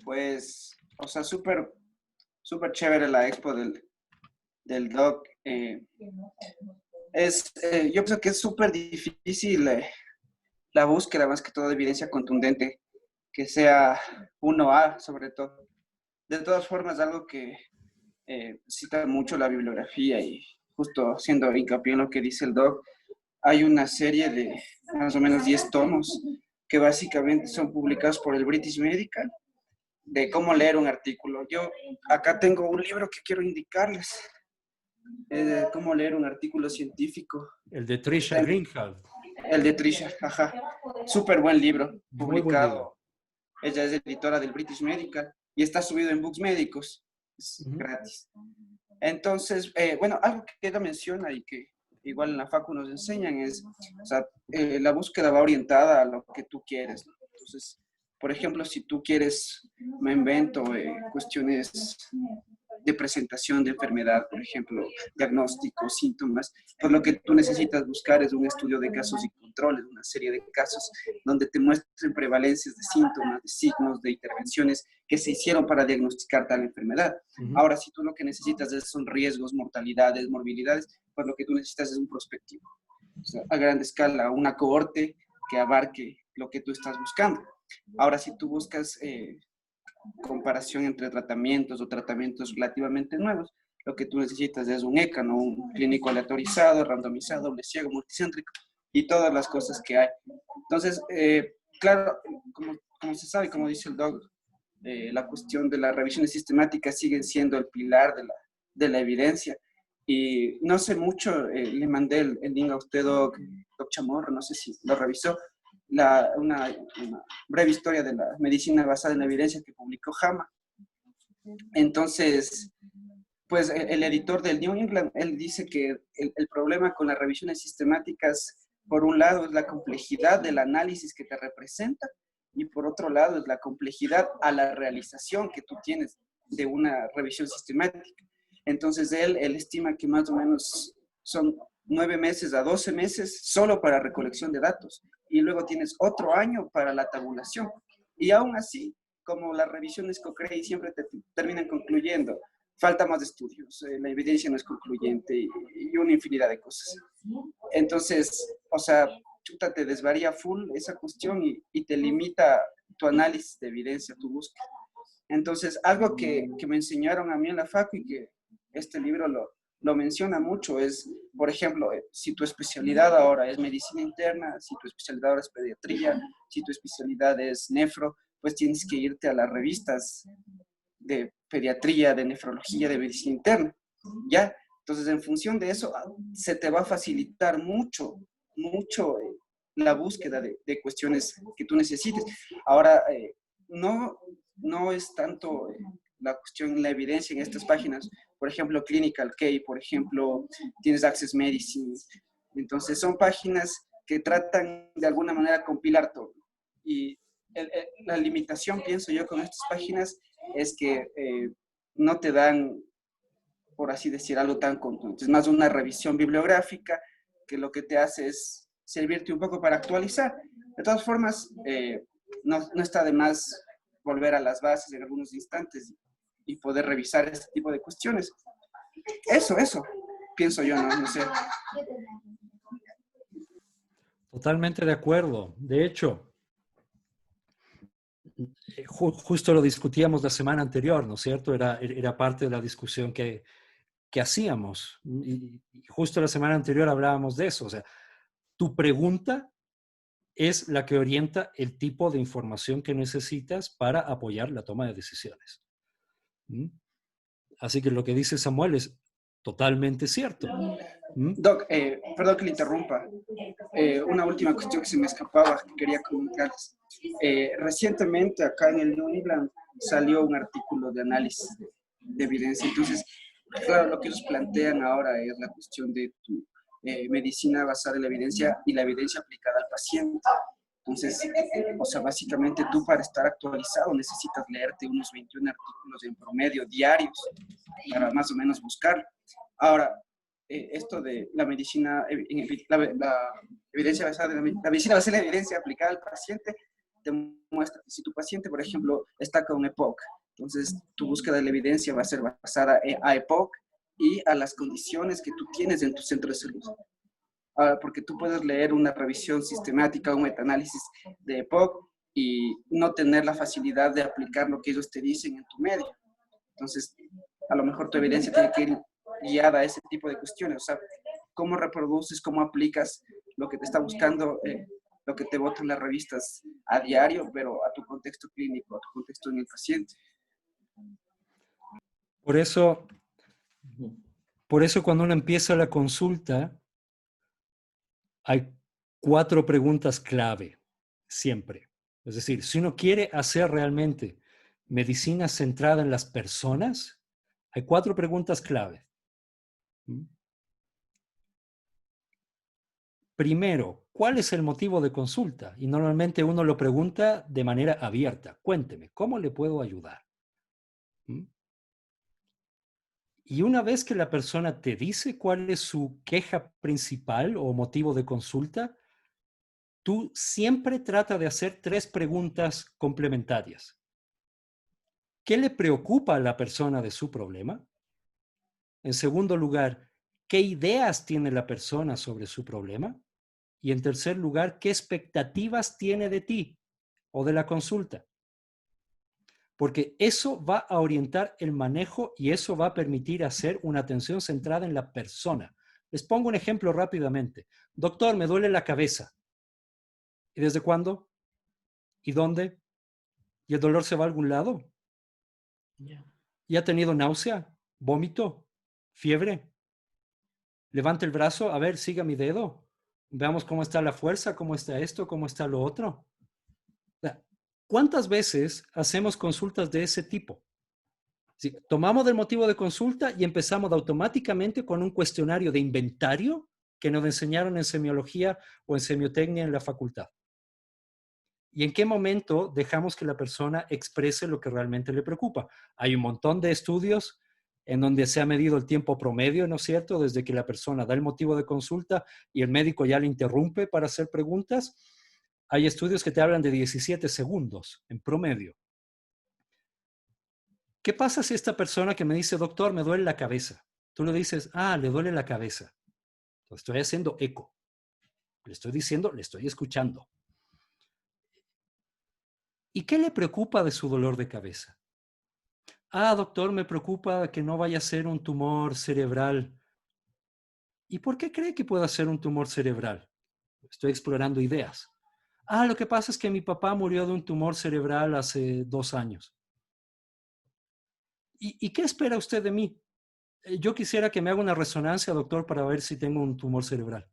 Speaker 5: Pues, o sea, súper chévere la expo del Doc. Yo pienso que es súper difícil la búsqueda más que todo de evidencia contundente, que sea 1A sobre todo. De todas formas, algo que cita mucho la bibliografía y justo haciendo hincapié en lo que dice el doc, hay una serie de más o menos 10 tomos que básicamente son publicados por el British Medical de cómo leer un artículo. Yo acá tengo un libro que quiero indicarles, cómo leer un artículo científico.
Speaker 2: El de Trisha Greenhalgh.
Speaker 5: El de Trisha, ajá. Súper buen libro,
Speaker 2: Muy buen
Speaker 5: publicado.
Speaker 2: libro.
Speaker 5: Ella es editora del British Medical y está subido en Books Médicos. Es
Speaker 2: Ujú.
Speaker 5: gratis. Entonces, bueno, algo que ella menciona y que igual en la facu nos enseñan es, o sea, la búsqueda va orientada a lo que tú quieres, ¿no? Entonces, por ejemplo, si tú quieres, me invento cuestiones de presentación de enfermedad, por ejemplo, diagnósticos, síntomas, pues lo que tú necesitas buscar es un estudio de casos y controles, una serie de casos donde te muestren prevalencias de síntomas, de signos, de intervenciones que se hicieron para diagnosticar tal enfermedad.
Speaker 2: Ujú.
Speaker 5: Ahora, si tú lo que necesitas son riesgos, mortalidades, morbilidades, pues lo que tú necesitas es un prospectivo, o sea, a gran escala, una cohorte que abarque lo que tú estás buscando. Ahora, si tú buscas comparación entre tratamientos o tratamientos relativamente nuevos, lo que tú necesitas es un ECA, ¿no? Un clínico aleatorizado, randomizado, doble ciego, multicéntrico y todas las cosas que hay. Entonces, claro, como se sabe, como dice el doc, la cuestión de las revisiones sistemáticas siguen siendo el pilar de la evidencia. Y no sé mucho, le mandé el link a usted, doc Chamorro, no sé si lo revisó, una breve historia de la medicina basada en la evidencia que publicó JAMA. Entonces, pues el editor del New England, él dice que el problema con las revisiones sistemáticas, por un lado, es la complejidad del análisis que te representa y por otro lado es la complejidad a la realización que tú tienes de una revisión sistemática. Entonces, él estima que más o menos son 9 meses a 12 meses solo para recolección de datos y luego tienes otro año para la tabulación. Y aún así, como las revisiones Cochrane siempre terminan concluyendo, falta más estudios, la evidencia no es concluyente y una infinidad de cosas. Entonces, o sea, chuta, te desvaría full esa cuestión y te limita tu análisis de evidencia, tu búsqueda. Entonces, algo que me enseñaron a mí en la facu y que este libro lo menciona mucho es, por ejemplo, si tu especialidad ahora es medicina interna, si tu especialidad ahora es pediatría, si tu especialidad es nefro, pues tienes que irte a las revistas de pediatría, de nefrología, de medicina interna, ¿ya? Entonces, en función de eso, se te va a facilitar mucho la búsqueda de cuestiones que tú necesites. Ahora, no es tanto la cuestión, la evidencia en estas páginas, por ejemplo, Clinical Key, por ejemplo, tienes Access Medicine. Entonces, son páginas que tratan de alguna manera compilar todo. Y la limitación, pienso yo, con estas páginas es que no te dan, por así decir, algo tan contundente. Es más una revisión bibliográfica que lo que te hace es servirte un poco para actualizar. De todas formas, no está de más volver a las bases en algunos instantes y poder revisar este tipo de cuestiones. Eso, pienso yo, no sé.
Speaker 2: Totalmente de acuerdo. De hecho, justo lo discutíamos la semana anterior, ¿no es cierto? Era parte de la discusión que hacíamos. Y justo la semana anterior hablábamos de eso. O sea, tu pregunta es la que orienta el tipo de información que necesitas para apoyar la toma de decisiones. ¿Mm? Así que lo que dice Samuel es totalmente cierto. ¿Mm?
Speaker 5: Doc, perdón que le interrumpa. Una última cuestión que se me escapaba, que quería comunicarles. Recientemente acá en el New England salió un artículo de análisis de evidencia. Entonces, claro, lo que ellos plantean ahora es la cuestión de tu medicina basada en la evidencia y la evidencia aplicada al paciente. Entonces, o sea, básicamente tú para estar actualizado necesitas leerte unos 21 artículos en promedio diarios para más o menos buscarlo. Ahora, esto de la medicina, la evidencia basada en la medicina basada en la evidencia aplicada al paciente, te muestra que si tu paciente, por ejemplo, está con EPOC, entonces tu búsqueda de la evidencia va a ser basada a EPOC y a las condiciones que tú tienes en tu centro de salud. porque tú puedes leer una revisión sistemática, un metaanálisis de EPOC y no tener la facilidad de aplicar lo que ellos te dicen en tu medio. Entonces, a lo mejor tu evidencia tiene que ir guiada a ese tipo de cuestiones. O sea, cómo reproduces, cómo aplicas lo que te está buscando, lo que te botan las revistas a diario, pero a tu contexto clínico, a tu contexto en el paciente.
Speaker 2: Por eso cuando uno empieza la consulta, hay 4 preguntas clave, siempre. Es decir, si uno quiere hacer realmente medicina centrada en las personas, hay 4 preguntas clave. Primero, ¿cuál es el motivo de consulta? Y normalmente uno lo pregunta de manera abierta. Cuénteme, ¿cómo le puedo ayudar? Y una vez que la persona te dice cuál es su queja principal o motivo de consulta, tú siempre trata de hacer 3 preguntas complementarias. ¿Qué le preocupa a la persona de su problema? En segundo lugar, ¿qué ideas tiene la persona sobre su problema? Y en tercer lugar, ¿qué expectativas tiene de ti o de la consulta? Porque eso va a orientar el manejo y eso va a permitir hacer una atención centrada en la persona. Les pongo un ejemplo rápidamente. Doctor, me duele la cabeza. ¿Y desde cuándo? ¿Y dónde? ¿Y el dolor se va a algún lado? ¿Y ha tenido náusea? ¿Vómito? ¿Fiebre? Levante el brazo, a ver, siga mi dedo. Veamos cómo está la fuerza, cómo está esto, cómo está lo otro. ¿Cuántas veces hacemos consultas de ese tipo? Sí, tomamos del motivo de consulta y empezamos automáticamente con un cuestionario de inventario que nos enseñaron en semiología o en semiotecnia en la facultad. ¿Y en qué momento dejamos que la persona exprese lo que realmente le preocupa? Hay un montón de estudios en donde se ha medido el tiempo promedio, ¿no es cierto? Desde que la persona da el motivo de consulta y el médico ya le interrumpe para hacer preguntas. Hay estudios que te hablan de 17 segundos en promedio. ¿Qué pasa si esta persona que me dice, doctor, me duele la cabeza? Tú le dices, le duele la cabeza. Entonces, estoy haciendo eco. Le estoy diciendo, le estoy escuchando. ¿Y qué le preocupa de su dolor de cabeza? Doctor, me preocupa que no vaya a ser un tumor cerebral. ¿Y por qué cree que pueda ser un tumor cerebral? Estoy explorando ideas. Lo que pasa es que mi papá murió de un tumor cerebral hace 2 años. ¿Y qué espera usted de mí? Yo quisiera que me haga una resonancia, doctor, para ver si tengo un tumor cerebral.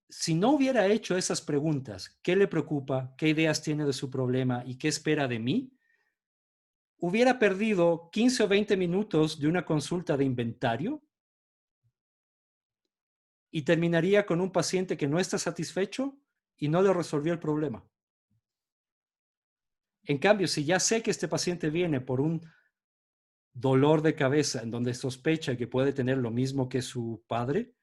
Speaker 2: Si no hubiera hecho esas preguntas, ¿qué le preocupa? ¿Qué ideas tiene de su problema? ¿Y qué espera de mí? Hubiera perdido 15 o 20 minutos de una consulta de inventario y terminaría con un paciente que no está satisfecho y no le resolvió el problema. En cambio, si ya sé que este paciente viene por un dolor de cabeza en donde sospecha que puede tener lo mismo que su padre,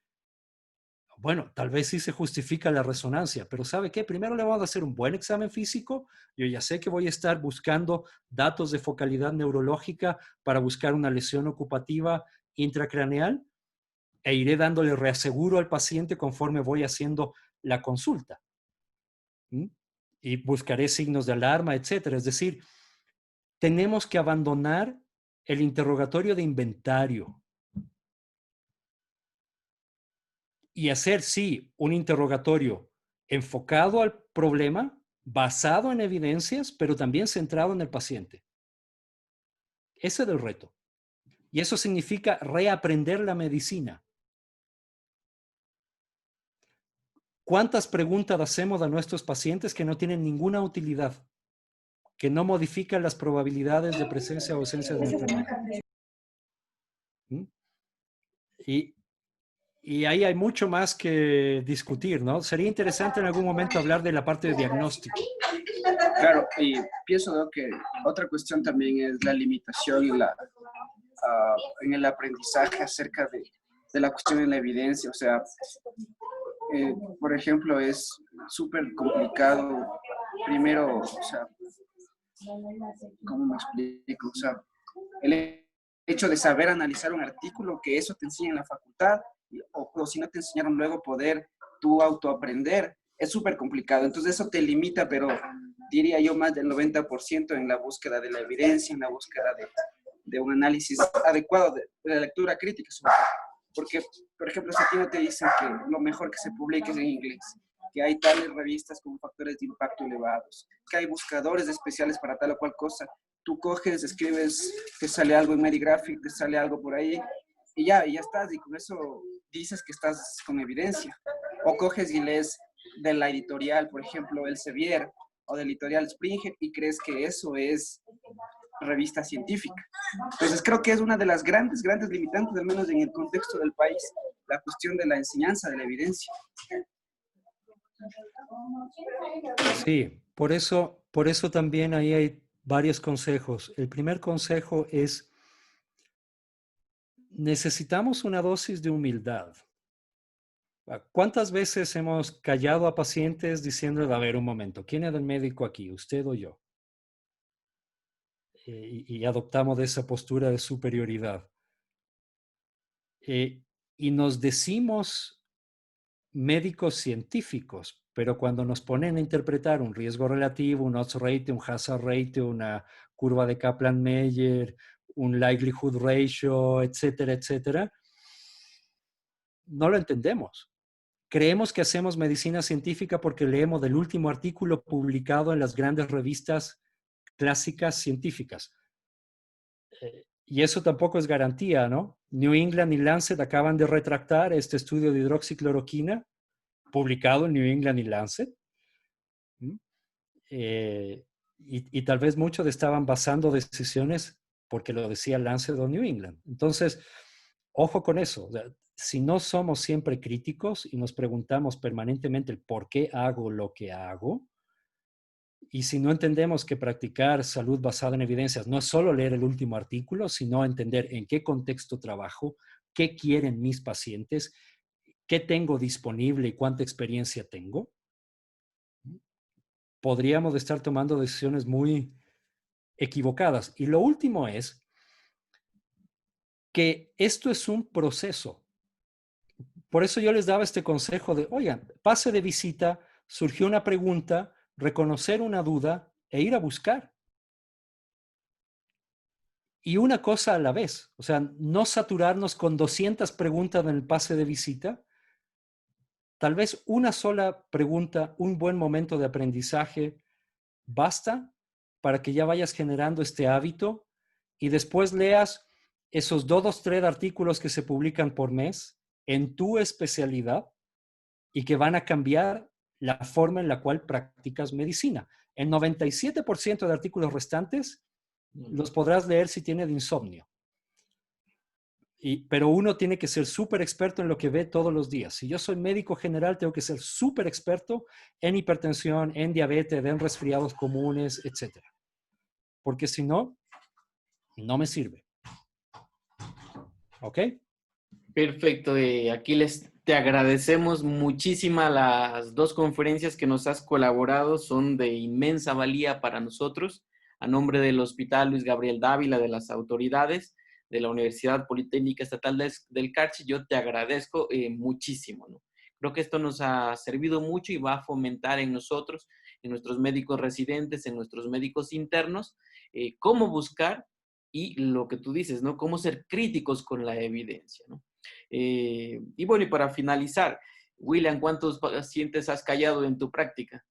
Speaker 2: bueno, tal vez sí se justifica la resonancia, pero ¿sabe qué? Primero le vamos a hacer un buen examen físico. Yo ya sé que voy a estar buscando datos de focalidad neurológica para buscar una lesión ocupativa intracraneal e iré dándole reaseguro al paciente conforme voy haciendo la consulta. Y buscaré signos de alarma, etcétera. Es decir, tenemos que abandonar el interrogatorio de inventario y hacer, sí, un interrogatorio enfocado al problema, basado en evidencias, pero también centrado en el paciente. Ese es el reto. Y eso significa reaprender la medicina. ¿Cuántas preguntas hacemos a nuestros pacientes que no tienen ninguna utilidad, que no modifican las probabilidades de presencia o ausencia de enfermedad? Y ahí hay mucho más que discutir, ¿no? Sería interesante en algún momento hablar de la parte de diagnóstico.
Speaker 5: Claro, y pienso que otra cuestión también es la limitación en el aprendizaje acerca de la cuestión de la evidencia. O sea, por ejemplo, es súper complicado. Primero, o sea, ¿cómo me explico? O sea, el hecho de saber analizar un artículo, que eso te enseña en la facultad, o si no te enseñaron luego poder tú autoaprender, es súper complicado. Entonces eso te limita, pero diría yo más del 90% en la búsqueda de la evidencia, en la búsqueda de un análisis adecuado, de la lectura crítica sobre todo. Porque, por ejemplo, si a ti no te dicen que lo mejor que se publique es en inglés, que hay tales revistas con factores de impacto elevados, que hay buscadores especiales para tal o cual cosa, tú coges, escribes, te sale algo en Medigraphic, te sale algo por ahí, y ya estás, y con eso dices que estás con evidencia. O coges y lees de la editorial, por ejemplo, Elsevier, o de la editorial Springer, y crees que eso es revista científica. Entonces creo que es una de las grandes limitantes, al menos en el contexto del país, la cuestión de la enseñanza de la evidencia.
Speaker 2: Sí, por eso también ahí hay varios consejos. El primer consejo es, necesitamos una dosis de humildad. ¿Cuántas veces hemos callado a pacientes diciendo, a ver, un momento, ¿quién es el médico aquí, usted o yo? Y adoptamos esa postura de superioridad. Y nos decimos médicos científicos, pero cuando nos ponen a interpretar un riesgo relativo, un odds ratio, un hazard ratio, una curva de Kaplan-Meier, un likelihood ratio, etcétera, etcétera, no lo entendemos. Creemos que hacemos medicina científica porque leemos del último artículo publicado en las grandes revistas clásicas científicas. Y eso tampoco es garantía, ¿no? New England y Lancet acaban de retractar este estudio de hidroxicloroquina publicado en New England y Lancet. Y tal vez muchos estaban basando decisiones porque lo decía Lancet o New England. Entonces, ojo con eso. O sea, si no somos siempre críticos y nos preguntamos permanentemente el por qué hago lo que hago, y si no entendemos que practicar salud basada en evidencias no es solo leer el último artículo, sino entender en qué contexto trabajo, qué quieren mis pacientes, qué tengo disponible y cuánta experiencia tengo, podríamos estar tomando decisiones muy equivocadas. Y lo último es que esto es un proceso. Por eso yo les daba este consejo de, oigan, pase de visita, surgió una pregunta, reconocer una duda e ir a buscar. Y una cosa a la vez, o sea, no saturarnos con 200 preguntas en el pase de visita. Tal vez una sola pregunta, un buen momento de aprendizaje, basta para que ya vayas generando este hábito y después leas esos 2 o 3 artículos que se publican por mes en tu especialidad y que van a cambiar la forma en la cual practicas medicina. El 97% de artículos restantes los podrás leer si tienes insomnio. Pero uno tiene que ser súper experto en lo que ve todos los días. Si yo soy médico general, tengo que ser súper experto en hipertensión, en diabetes, en resfriados comunes, etc. Porque si no, no me sirve. ¿Ok?
Speaker 1: Perfecto. Aquiles, te agradecemos muchísimas las 2 conferencias que nos has colaborado. Son de inmensa valía para nosotros. A nombre del Hospital Luis Gabriel Dávila, de las autoridades, de la Universidad Politécnica Estatal del Carchi, yo te agradezco muchísimo, ¿no? Creo que esto nos ha servido mucho y va a fomentar en nosotros, en nuestros médicos residentes, en nuestros médicos internos, cómo buscar y lo que tú dices, ¿no? Cómo ser críticos con la evidencia, ¿no? Y bueno, y para finalizar, William, ¿cuántos pacientes has callado en tu práctica?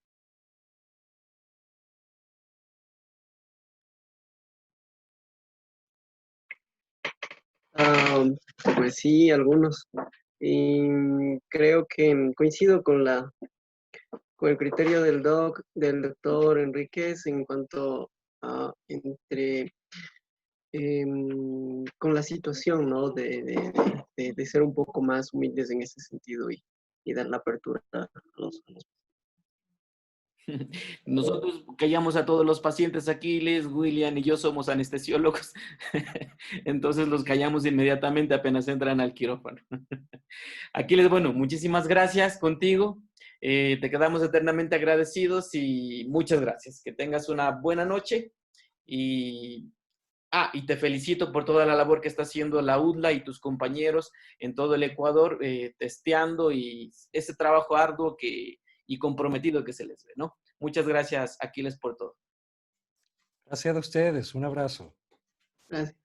Speaker 6: Ah, pues sí, algunos. Y creo que coincido con el criterio del doctor Enríquez en cuanto a con la situación, ¿no? De ser un poco más humildes en ese sentido y dar la apertura a los
Speaker 1: Nosotros callamos a todos los pacientes aquí, William y yo somos anestesiólogos, entonces los callamos inmediatamente apenas entran al quirófano. Aquiles, bueno, muchísimas gracias contigo, te quedamos eternamente agradecidos y muchas gracias. Que tengas una buena noche y Y te felicito por toda la labor que está haciendo la UDLA y tus compañeros en todo el Ecuador, testeando y ese trabajo arduo y comprometido que se les ve, ¿no? Muchas gracias, Aquiles, por todo.
Speaker 2: Gracias a ustedes. Un abrazo.
Speaker 6: Gracias.